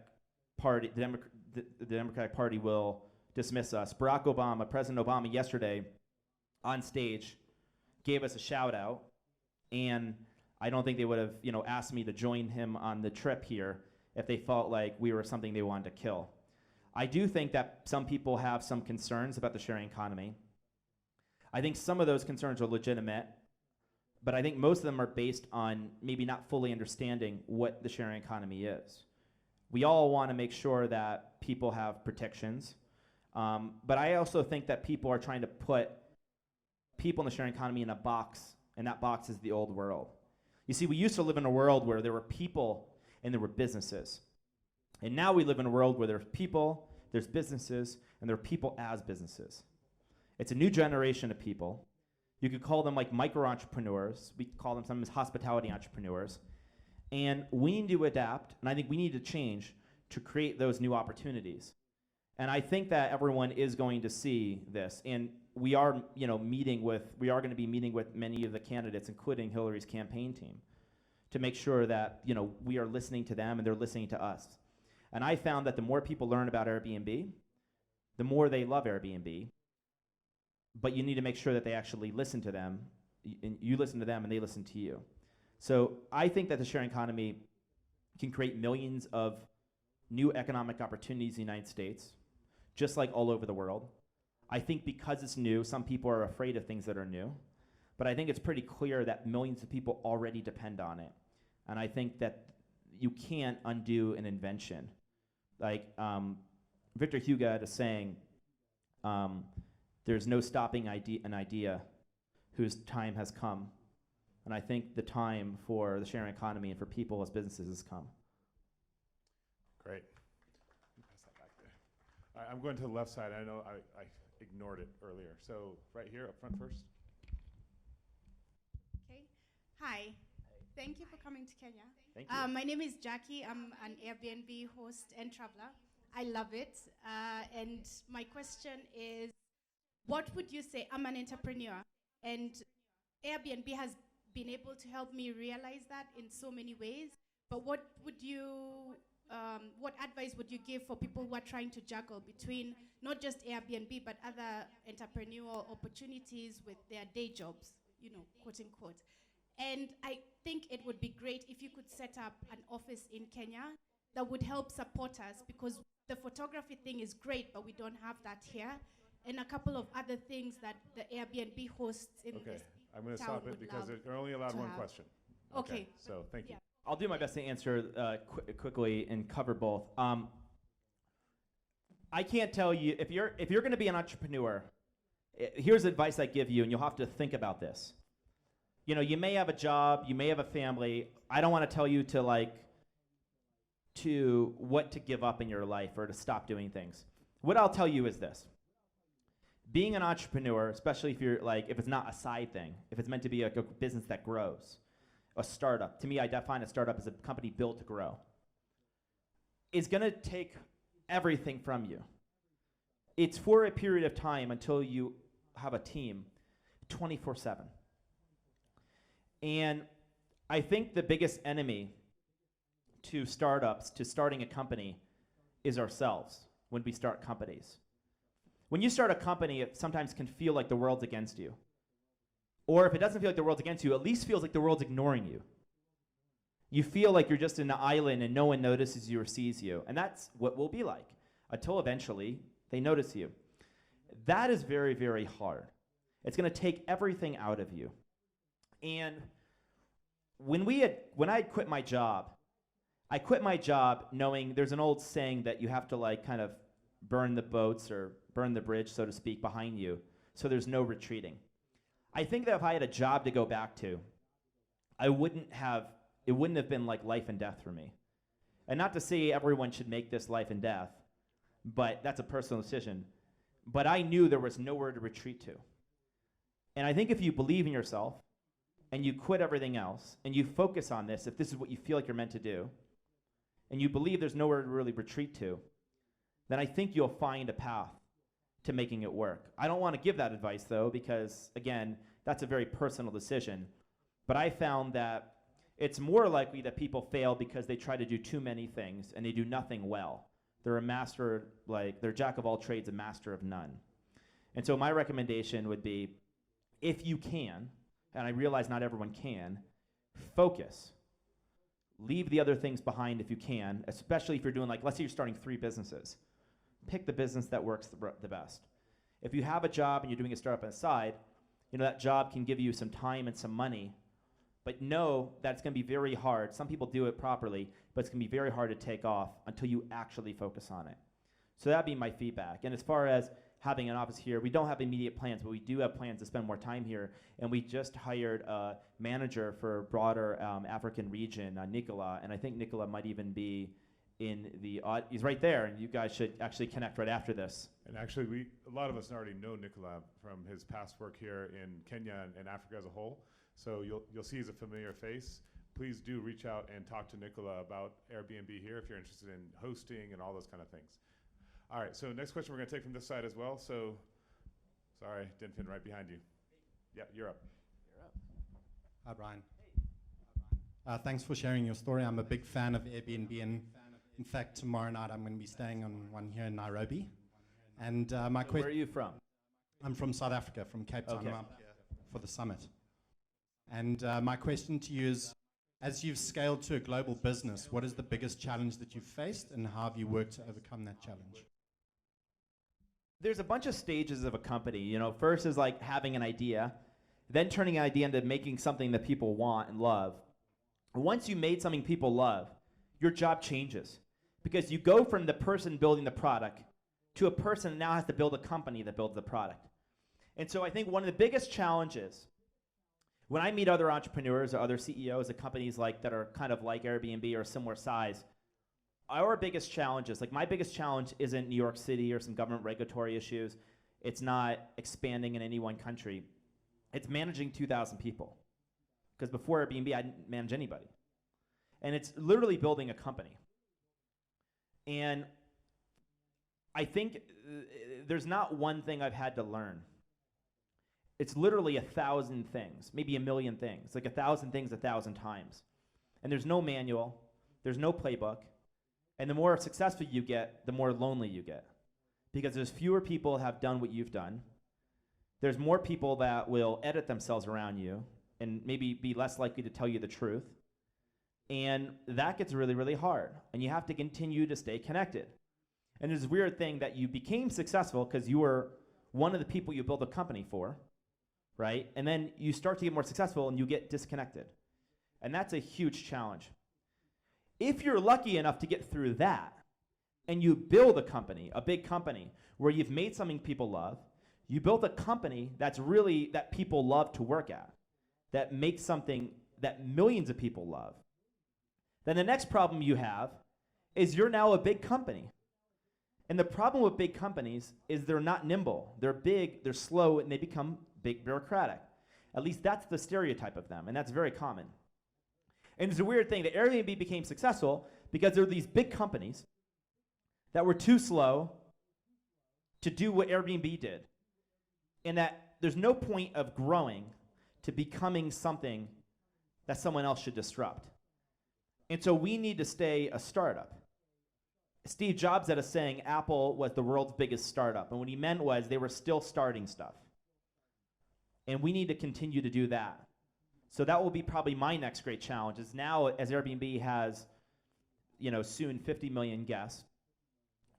Party, the Democratic Party will dismiss us. Barack Obama, President Obama, yesterday on stage gave us a shout out, and I don't think they would have, asked me to join him on the trip here if they felt like we were something they wanted to kill. I do think that some people have some concerns about the sharing economy. I think some of those concerns are legitimate, but I think most of them are based on maybe not fully understanding what the sharing economy is. We all want to make sure that people have protections, but I also think that people are trying to put people in the sharing economy in a box, and that box is the old world. You see, we used to live in a world where there were people and there were businesses. And now we live in a world where there's people, there's businesses, and there are people as businesses. It's a new generation of people. You could call them like micro-entrepreneurs. We call them sometimes hospitality entrepreneurs. And we need to adapt, and I think we need to change to create those new opportunities. And I think that everyone is going to see this. And we are, going to be meeting with many of the candidates, including Hillary's campaign team, to make sure that, we are listening to them and they're listening to us. And I found that the more people learn about Airbnb, the more they love Airbnb. But you need to make sure that they actually listen to them, and you listen to them and they listen to you. So I think that the sharing economy can create millions of new economic opportunities in the United States, just like all over the world. I think because it's new, some people are afraid of things that are new. But I think it's pretty clear that millions of people already depend on it. And I think that you can't undo an invention. Like, Victor Hugo had a saying, there's no stopping an idea whose time has come. And I think the time for the sharing economy and for people as businesses has come. Great. Pass that back there. All right, I'm going to the left side. I know I ignored it earlier. So right here up front first. Okay. Hi. Thank you for coming to Kenya. Thank you. My name is Jackie. I'm an Airbnb host and traveler. I love it. And my question is, what would you say? I'm an entrepreneur, and Airbnb has been able to help me realize that in so many ways. But what advice would you give for people who are trying to juggle between not just Airbnb, but other entrepreneurial opportunities with their day jobs, quote unquote? And I think it would be great if you could set up an office in Kenya that would help support us, because the photography thing is great, but we don't have that here. And a couple of other things that the Airbnb hosts in this I'm going to town stop it would because love you're only allowed to one have. question. Okay. So thank you. Yeah. I'll do my best to answer quickly and cover both. I can't tell you, if you're going to be an entrepreneur, here's advice I give you, and you'll have to think about this. You may have a job, you may have a family. I don't want to tell you to what to give up in your life or to stop doing things. What I'll tell you is this. Being an entrepreneur, especially if it's not a side thing, if it's meant to be a business that grows, a startup. To me, I define a startup as a company built to grow. It's going to take everything from you. It's for a period of time until you have a team 24/7. And I think the biggest enemy to startups, to starting a company, is ourselves when we start companies. When you start a company, it sometimes can feel like the world's against you. Or if it doesn't feel like the world's against you, at least feels like the world's ignoring you. You feel like you're just in an island and no one notices you or sees you. And that's what we'll be like until eventually they notice you. That is very, very hard. It's going to take everything out of you. And when I had quit my job, I quit my job knowing there's an old saying that you have to kind of burn the boats or burn the bridge, so to speak, behind you, so there's no retreating. I think that if I had a job to go back to, it wouldn't have been like life and death for me. And not to say everyone should make this life and death, but that's a personal decision. But I knew there was nowhere to retreat to. And I think if you believe in yourself and you quit everything else and you focus on this, if this is what you feel like you're meant to do, and you believe there's nowhere to really retreat to, then I think you'll find a path to making it work. I don't want to give that advice, though, because, again, that's a very personal decision. But I found that it's more likely that people fail because they try to do too many things and they do nothing well. They're a master, they're jack of all trades, a master of none. And so my recommendation would be, if you can, and I realize not everyone can, focus. Leave the other things behind if you can, especially if you're doing, let's say you're starting 3 businesses. Pick the business that works the best. If you have a job and you're doing a startup on the side, that job can give you some time and some money, but know that it's going to be very hard. Some people do it properly, but it's going to be very hard to take off until you actually focus on it. So that'd be my feedback. And as far as having an office here, we don't have immediate plans, but we do have plans to spend more time here. And we just hired a manager for a broader African region, Nicola, and I think Nicola might even be in the he's right there, and you guys should actually connect right after this. And actually, a lot of us already know Nicola from his past work here in Kenya and Africa as a whole. So you'll see he's a familiar face. Please do reach out and talk to Nicola about Airbnb here if you're interested in hosting and all those kind of things. All right, so next question we're going to take from this side as well. So, sorry, Dinfin, right behind you. Yeah, you're up. Hi, Brian. Thanks for sharing your story. I'm a big fan of Airbnb, and in fact, tomorrow night I'm going to be staying on one here in Nairobi. And my question... Where are you from? I'm from South Africa, from Cape Town. Okay. I'm up here for the summit. And my question to you is, as you've scaled to a global business, what is the biggest challenge that you've faced, and how have you worked to overcome that challenge? There's a bunch of stages of a company. First is having an idea, then turning an idea into making something that people want and love. Once you made something people love, your job changes, because you go from the person building the product to a person that now has to build a company that builds the product. And so I think one of the biggest challenges when I meet other entrepreneurs or other CEOs of companies like that are kind of like Airbnb or similar size, our biggest challenges, like my biggest challenge isn't New York City or some government regulatory issues. It's not expanding in any one country. It's managing 2,000 people. Because before Airbnb, I didn't manage anybody. And it's literally building a company. And I think there's not one thing I've had to learn. It's literally 1,000 things, maybe 1,000,000 things, like 1,000 things 1,000 times. And there's no manual, there's no playbook. And the more successful you get, the more lonely you get. Because there's fewer people have done what you've done. There's more people that will edit themselves around you and maybe be less likely to tell you the truth. And that gets really, really hard. And you have to continue to stay connected. And there's this weird thing that you became successful because you were one of the people you built a company for, right? And then you start to get more successful and you get disconnected. And that's a huge challenge. If you're lucky enough to get through that, and you build a company, a big company, where you've made something people love, you built a company that's really, that people love to work at, that makes something that millions of people love, then the next problem you have is you're now a big company. And the problem with big companies is they're not nimble. They're big, they're slow, and they become big bureaucratic. At least that's the stereotype of them, and that's very common. And it's a weird thing that Airbnb became successful because there were these big companies that were too slow to do what Airbnb did. And that there's no point of growing to becoming something that someone else should disrupt. And so we need to stay a startup. Steve Jobs had a saying, Apple was the world's biggest startup. And what he meant was they were still starting stuff. And we need to continue to do that. So that will be probably my next great challenge is now as Airbnb has, soon 50 million guests,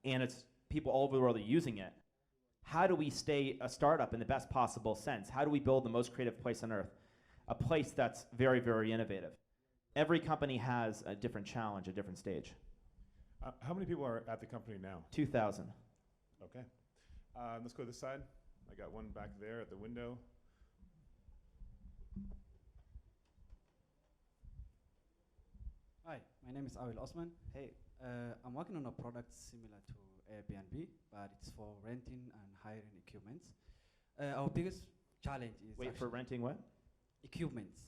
and it's people all over the world are using it, how do we stay a startup in the best possible sense? How do we build the most creative place on earth? A place that's very, very innovative. Every company has a different challenge, a different stage. How many people are at the company now? 2,000. Okay. Let's go to this side. I got one back there at the window. Hi, my name is Awil Osman. Hey, I'm working on a product similar to Airbnb, but it's for renting and hiring equipments. Our biggest challenge is Wait, for renting what? equipments.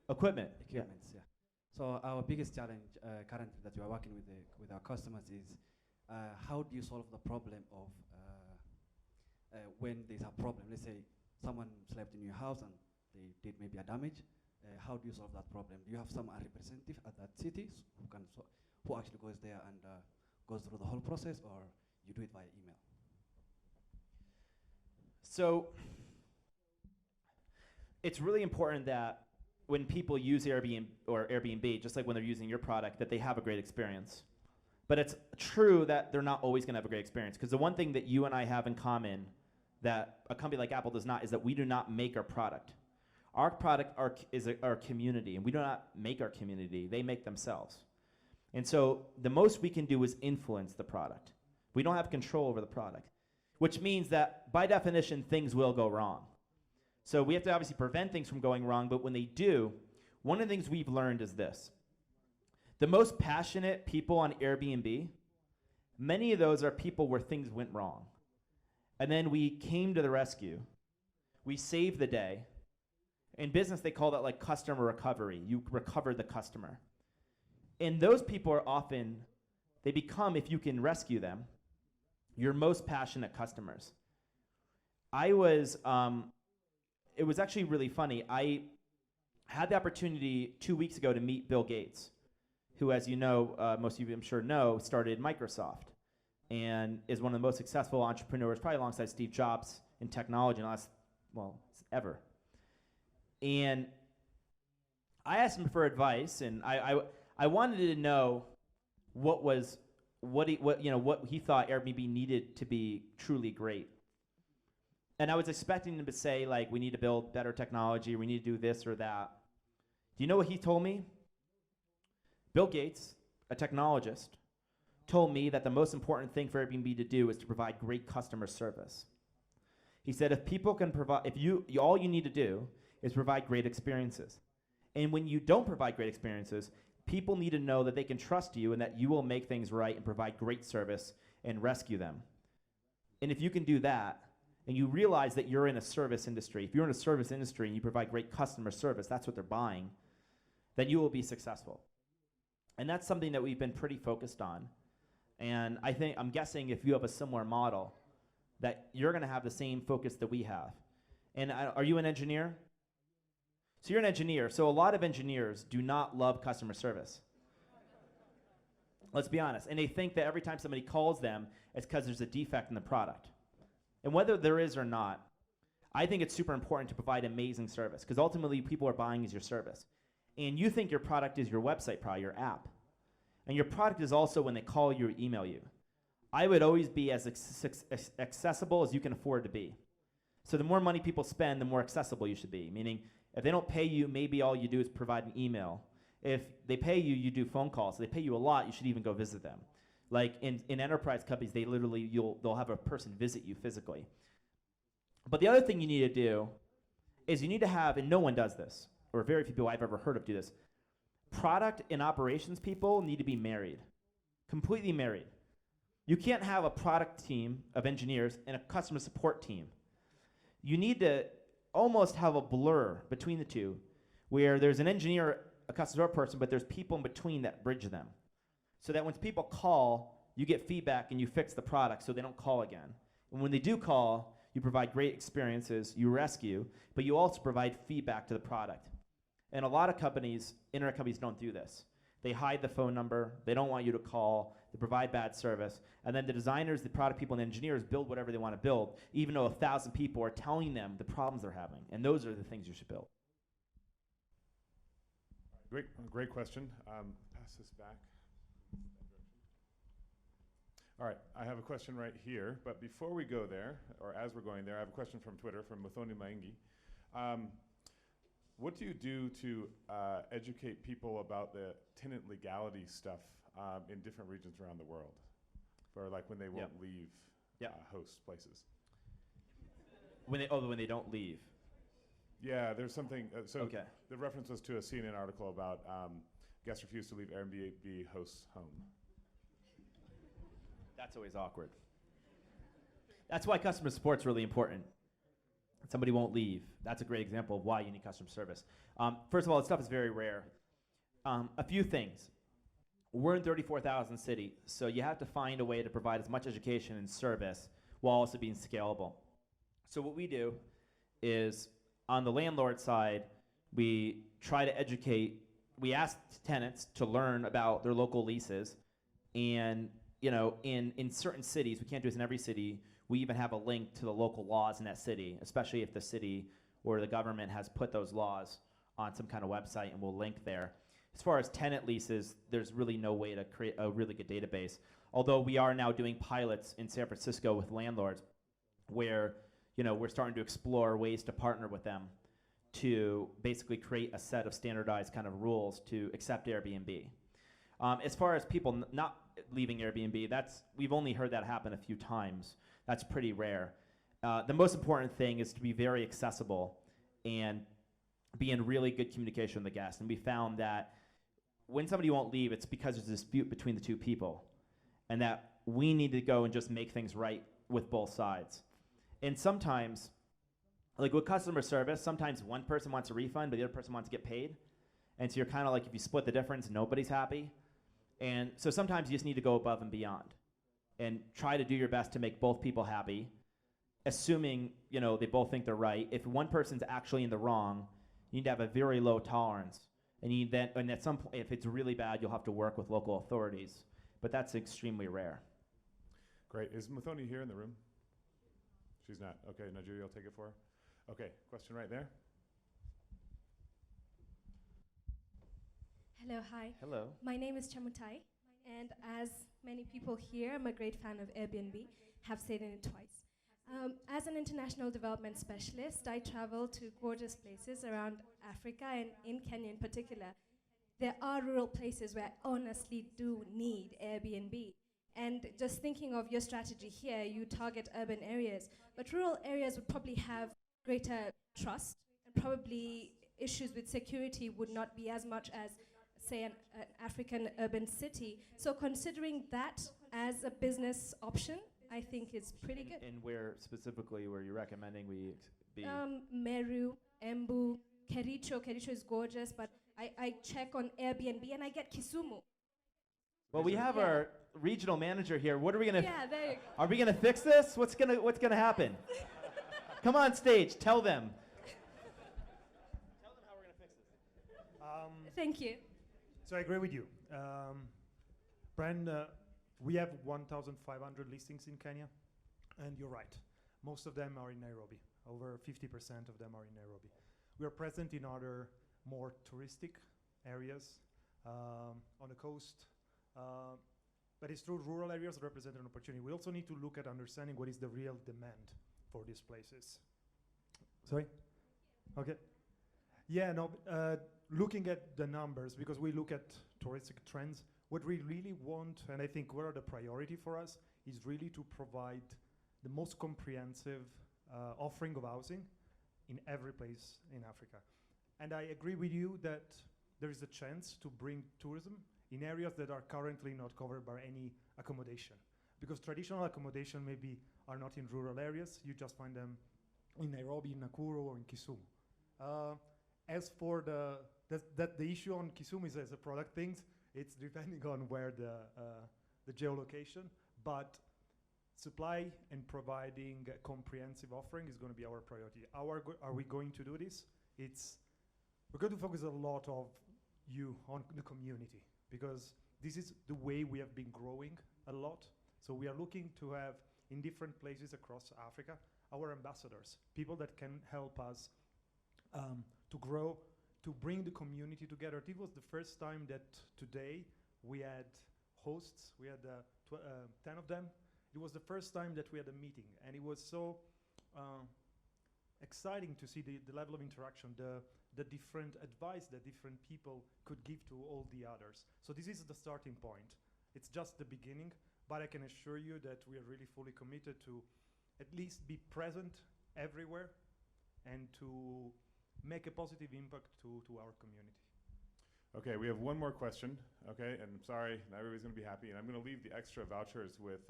Equipment. Equipments, yeah. So our biggest challenge currently that we are working with our customers is how do you solve the problem of when there's a problem? Let's say someone slept in your house and they did maybe a damage. How do you solve that problem? Do you have some representative at that city who actually goes there and goes through the whole process, or you do it via email? So it's really important that when people use Airbnb, just like when they're using your product, that they have a great experience. But it's true that they're not always going to have a great experience, because the one thing that you and I have in common that a company like Apple does not is that we do not make our product. Our product is our community, and we do not make our community. They make themselves. And so the most we can do is influence the product. We don't have control over the product, which means that by definition, things will go wrong. So we have to obviously prevent things from going wrong, but when they do, one of the things we've learned is this. The most passionate people on Airbnb, many of those are people where things went wrong. And then we came to the rescue. We saved the day. In business, they call that like customer recovery. You recover the customer. And those people are often, they become, if you can rescue them, your most passionate customers. It was actually really funny. I had the opportunity 2 weeks ago to meet Bill Gates, who, as you know, most of you I'm sure know, started Microsoft and is one of the most successful entrepreneurs, probably alongside Steve Jobs, in technology in the last, ever. And I asked him for advice, and I wanted to know what he thought Airbnb needed to be truly great. And I was expecting him to say, like, we need to build better technology, we need to do this or that. Do you know what he told me? Bill Gates, a technologist, told me that the most important thing for Airbnb to do is to provide great customer service. He said if people can provide, all you need to do is provide great experiences. And when you don't provide great experiences, people need to know that they can trust you and that you will make things right and provide great service and rescue them. And if you can do that, and you realize that you're in a service industry, if you're in a service industry and you provide great customer service, that's what they're buying, then you will be successful. And that's something that we've been pretty focused on. And I'm guessing if you have a similar model, that you're going to have the same focus that we have. And are you an engineer? So you're an engineer. So a lot of engineers do not love customer service. Let's be honest. And they think that every time somebody calls them, it's because there's a defect in the product. And whether there is or not, I think it's super important to provide amazing service, because ultimately people are buying is your service. And you think your product is your website, probably your app. And your product is also when they call you or email you. I would always be as accessible as you can afford to be. So the more money people spend, the more accessible you should be. Meaning, if they don't pay you, maybe all you do is provide an email. If they pay you, you do phone calls. If they pay you a lot, you should even go visit them. Like in enterprise companies, they'll have a person visit you physically. But the other thing you need to do is you need to have, and no one does this, or very few people I've ever heard of do this, product and operations people need to be married, completely married. You can't have a product team of engineers and a customer support team. You need to almost have a blur between the two, where there's an engineer, a customer support person, but there's people in between that bridge them. So that when people call, you get feedback and you fix the product so they don't call again. And when they do call, you provide great experiences, you rescue, but you also provide feedback to the product. And a lot of companies, internet companies, don't do this. They hide the phone number, they don't want you to call, they provide bad service, and then the designers, the product people, and the engineers build whatever they want to build, even though 1,000 people are telling them the problems they're having. And those are the things you should build. Great question. Pass this back. All right, I have a question right here, but before we go there, or as we're going there, I have a question from Twitter, from Muthoni Maingi. What do you do to educate people about the tenant legality stuff in different regions around the world? For like when they won't leave host places? When they don't leave. Yeah, there's something, Okay. The reference was to a CNN article about guests refuse to leave Airbnb host's home. That's always awkward. That's why customer support's really important. Somebody won't leave. That's a great example of why you need customer service. First of all, this stuff is very rare. A few things. We're in 34,000 cities, so you have to find a way to provide as much education and service while also being scalable. So what we do is, on the landlord side, we try to educate. We ask tenants to learn about their local leases, and in certain cities, we can't do this in every city, we even have a link to the local laws in that city, especially if the city or the government has put those laws on some kind of website, and we'll link there. As far as tenant leases, there's really no way to create a really good database. Although we are now doing pilots in San Francisco with landlords where we're starting to explore ways to partner with them to basically create a set of standardized kind of rules to accept Airbnb. As far as people not leaving Airbnb, we've only heard that happen a few times. That's pretty rare. The most important thing is to be very accessible and be in really good communication with the guest. And we found that when somebody won't leave, it's because there's a dispute between the two people, and that we need to go and just make things right with both sides. And sometimes, like with customer service, sometimes one person wants a refund, but the other person wants to get paid. And so you're kind of like, if you split the difference, nobody's happy. And so sometimes you just need to go above and beyond and try to do your best to make both people happy, assuming they both think they're right. If one person's actually in the wrong, you need to have a very low tolerance. And at some point, if it's really bad, you'll have to work with local authorities. But that's extremely rare. Great. Is Muthoni here in the room? She's not. Okay, Najiri, I'll take it for her. Okay, question right there. Hello, hi. Hello. My name is Chamutai, and as many people here, I'm a great fan of Airbnb, have stayed in it twice. As an international development specialist, I travel to gorgeous places around Africa and in Kenya in particular. There are rural places where I honestly do need Airbnb. And just thinking of your strategy here, you target urban areas, but rural areas would probably have greater trust, and probably issues with security would not be as much as, say, an African urban city. So considering that as a business option, I think is pretty good. And where specifically were you recommending we be? Meru, Embu, Kericho. Kericho is gorgeous, but I check on Airbnb and I get Kisumu. Well, we have our regional manager here. What are we gonna? Yeah, there you go. Are we gonna fix this? What's gonna happen? Come on stage. Tell them. Tell them how we're gonna fix this. Thank you. So I agree with you. Brian, we have 1,500 listings in Kenya, and you're right. Most of them are in Nairobi. Over 50% of them are in Nairobi. We are present in other more touristic areas on the coast. But it's true, rural areas represent an opportunity. We also need to look at understanding what is the real demand for these places. Sorry? Okay. Yeah, no, looking at the numbers, because we look at touristic trends, what we really want, and I think what are the priority for us, is really to provide the most comprehensive offering of housing in every place in Africa. And I agree with you that there is a chance to bring tourism in areas that are currently not covered by any accommodation. Because traditional accommodation maybe are not in rural areas, you just find them in Nairobi, in Nakuru, or in Kisumu. As for the issue on Kisumu is as a product things, it's depending on where the geolocation, but supply and providing a comprehensive offering is going to be our priority. Are we going to do this? We're going to focus a lot of on the community, because this is the way we have been growing a lot. So we are looking to have in different places across Africa our ambassadors, people that can help us to grow, to bring the community together. It was the first time that today we had hosts. We had 10 of them. It was the first time that we had a meeting, and it was so exciting to see the level of interaction, the different advice that different people could give to all the others. So this is the starting point. It's just the beginning, but I can assure you that we are really fully committed to at least be present everywhere and to make a positive impact to our community. Okay, we have one more question. Okay, and I'm sorry, not everybody's going to be happy, and I'm going to leave the extra vouchers with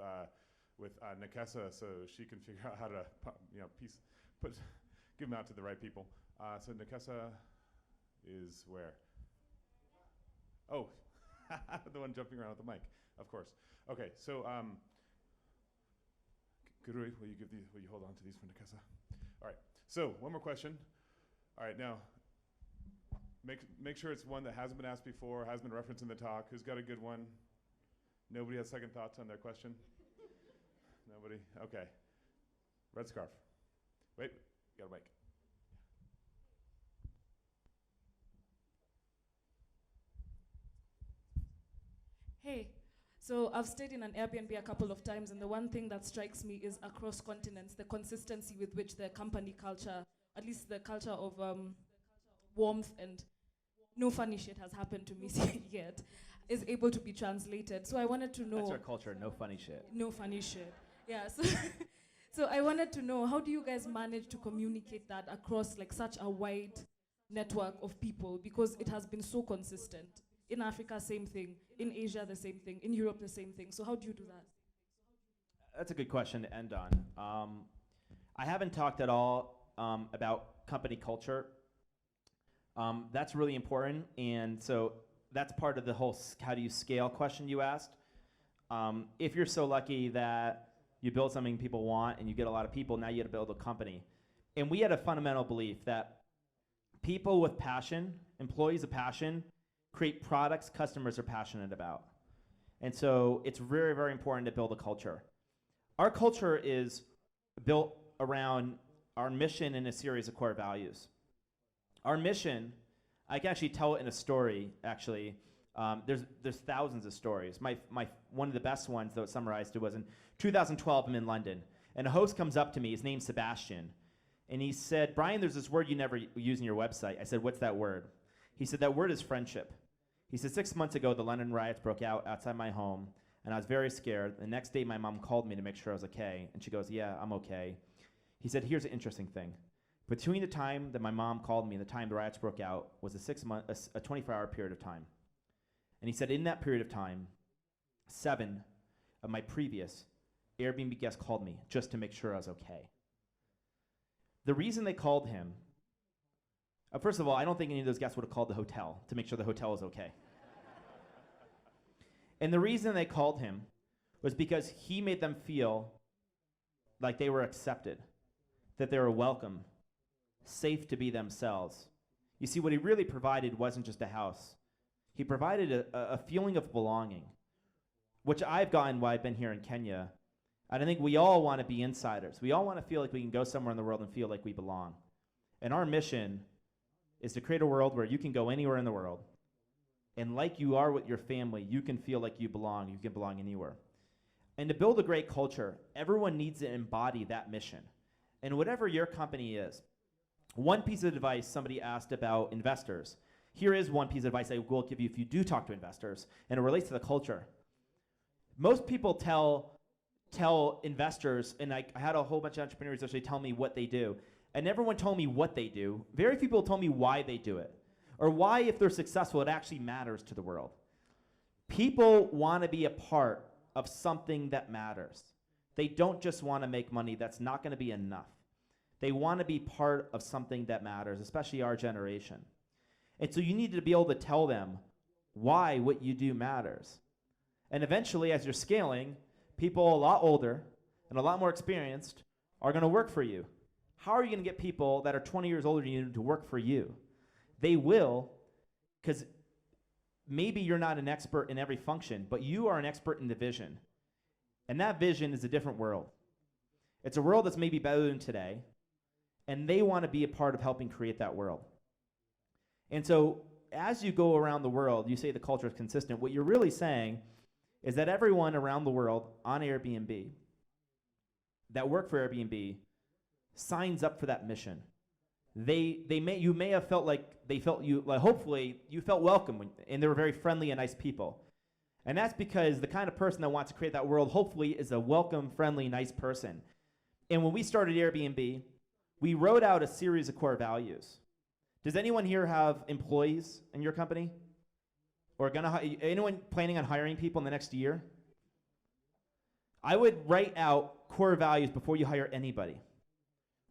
Nakesa so she can figure out how to give them out to the right people. So Nakesa is where? Oh, the one jumping around with the mic, of course. Okay, so Gurui, will you hold on to these for Nakesa? All right. So one more question. All right, now make sure it's one that hasn't been asked before, hasn't been referenced in the talk. Who's got a good one? Nobody has second thoughts on their question? Nobody? Okay. Red scarf. Wait, you got a mic. Hey, so I've stayed in an Airbnb a couple of times, and the one thing that strikes me is across continents, the consistency with which the company culture, at least the culture of warmth and no funny shit has happened to me yet, is able to be translated. So I wanted to know... That's our culture, no funny shit. No funny shit. Yeah, so I wanted to know, how do you guys manage to communicate that across like such a wide network of people? Because it has been so consistent. In Africa, same thing. In Asia, the same thing. In Europe, the same thing. So how do you do that? That's a good question to end on. I haven't talked at all about company culture. That's really important, and so that's part of the whole how do you scale question you asked. If you're so lucky that you build something people want and you get a lot of people, now you got to build a company. And we had a fundamental belief that people with passion, employees of passion, create products customers are passionate about. And so it's very, very important to build a culture. Our culture is built around our mission and a series of core values. Our mission, I can actually tell it in a story, actually. There's thousands of stories. One of the best ones, though, summarized, it was in 2012, I'm in London, and a host comes up to me, his name's Sebastian, and he said, Brian, there's this word you never use in your website. I said, what's that word? He said, that word is friendship. He said, 6 months ago, the London riots broke out outside my home. And I was very scared. The next day, my mom called me to make sure I was okay. And she goes, yeah, I'm okay. He said, here's an interesting thing. Between the time that my mom called me and the time the riots broke out was a 24-hour period of time. And he said, in that period of time, 7 of my previous Airbnb guests called me just to make sure I was okay. The reason they called him, first of all, I don't think any of those guests would have called the hotel to make sure the hotel was okay. And the reason they called him was because he made them feel like they were accepted, that they were welcome, safe to be themselves. You see, what he really provided wasn't just a house. He provided a feeling of belonging, which I've gotten while I've been here in Kenya. And I think we all want to be insiders. We all want to feel like we can go somewhere in the world and feel like we belong. And our mission is to create a world where you can go anywhere in the world. And like you are with your family, you can feel like you belong. You can belong anywhere. And to build a great culture, everyone needs to embody that mission. And whatever your company is, one piece of advice somebody asked about investors. Here is one piece of advice I will give you if you do talk to investors, and it relates to the culture. Most people tell investors, and I had a whole bunch of entrepreneurs actually tell me what they do, and everyone told me what they do. Very few people told me why they do it, or why, if they're successful, it actually matters to the world. People want to be a part of something that matters. They don't just want to make money. That's not going to be enough. They want to be part of something that matters, especially our generation. And so you need to be able to tell them why what you do matters. And eventually, as you're scaling, people a lot older and a lot more experienced are going to work for you. How are you going to get people that are 20 years older than you to work for you? They will, because maybe you're not an expert in every function, but you are an expert in the vision. And that vision is a different world. It's a world that's maybe better than today, and they want to be a part of helping create that world. And so as you go around the world, you say the culture is consistent. What you're really saying is that everyone around the world on Airbnb that work for Airbnb signs up for that mission. You may have felt like they felt you, like hopefully you felt welcome and they were very friendly and nice people. And that's because the kind of person that wants to create that world hopefully is a welcome, friendly, nice person. And when we started Airbnb, we wrote out a series of core values. Does anyone here have employees in your company? Or anyone planning on hiring people in the next year? I would write out core values before you hire anybody.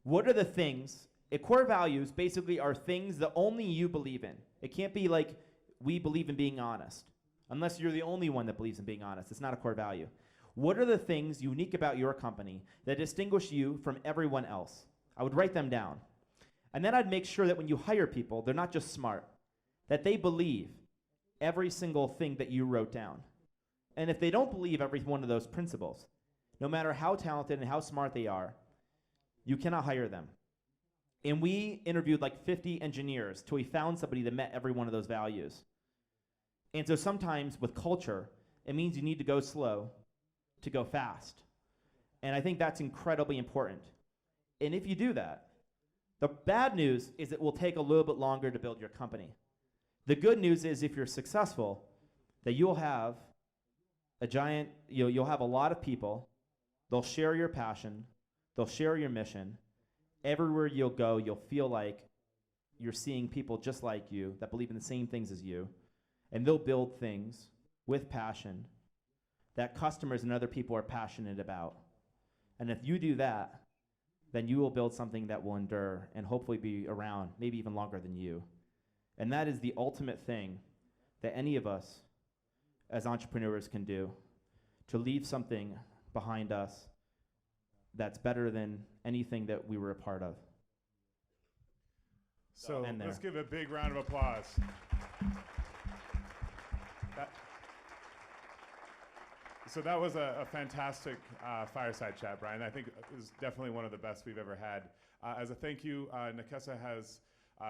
What are the things? Core values basically are things that only you believe in. It can't be like we believe in being honest. Unless you're the only one that believes in being honest. It's not a core value. What are the things unique about your company that distinguish you from everyone else? I would write them down. And then I'd make sure that when you hire people, they're not just smart, that they believe every single thing that you wrote down. And if they don't believe every one of those principles, no matter how talented and how smart they are, you cannot hire them. And we interviewed like 50 engineers till we found somebody that met every one of those values. And so sometimes with culture, it means you need to go slow to go fast. And I think that's incredibly important. And if you do that, the bad news is it will take a little bit longer to build your company. The good news is if you're successful, that you'll have you'll have a lot of people, they'll share your passion, they'll share your mission. Everywhere you'll go, you'll feel like you're seeing people just like you that believe in the same things as you. And they'll build things with passion that customers and other people are passionate about. And if you do that, then you will build something that will endure and hopefully be around, maybe even longer than you. And that is the ultimate thing that any of us as entrepreneurs can do, to leave something behind us that's better than anything that we were a part of. So let's give a big round of applause. So that was a fantastic fireside chat, Brian. I think it was definitely one of the best we've ever had. As a thank you, Nakesa has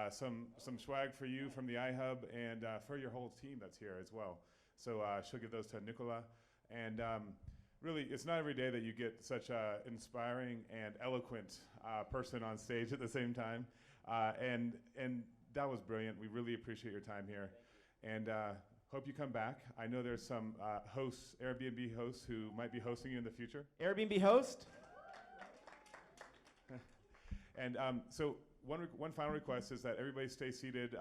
some swag for you from the iHub and for your whole team that's here as well. So she'll give those to Nicola. And really, it's not every day that you get such an inspiring and eloquent person on stage at the same time. And that was brilliant. We really appreciate your time here. And hope you come back. I know there's some hosts, Airbnb hosts, who might be hosting you in the future. Airbnb host? And so one final request is that everybody stay seated.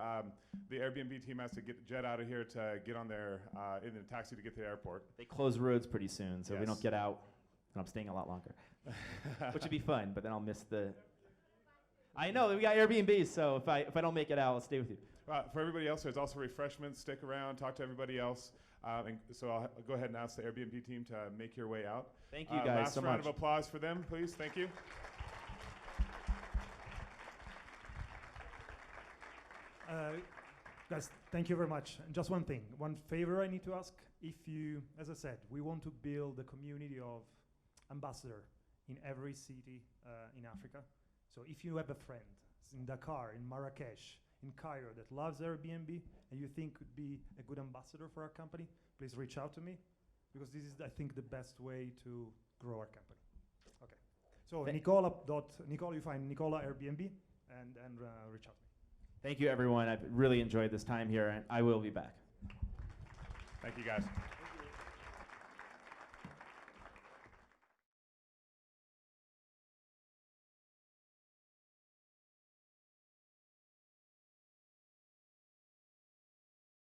The Airbnb team has to jet out of here to get on their in the taxi to get to the airport. They close roads pretty soon, so we Yes. don't get out. And I'm staying a lot longer, which would be fun. But then I'll miss the. I know we got Airbnbs, so if I don't make it out, I'll stay with you. For everybody else, there's also refreshments. Stick around, talk to everybody else. And so I'll go ahead and ask the Airbnb team to make your way out. Thank you guys last so round much. of applause for them, please. Thank you. Guys, thank you very much. And just one thing, one favor I need to ask. If you, as I said, we want to build a community of ambassador in every city in Africa. So if you have a friend in Dakar, in Marrakesh, in Cairo that loves Airbnb and you think could be a good ambassador for our company, please reach out to me because this is, I think, the best way to grow our company. Okay. So Nicola, you find Nicola Airbnb and reach out to me. Thank you, everyone. I've really enjoyed this time here, and I will be back. Thank you, guys.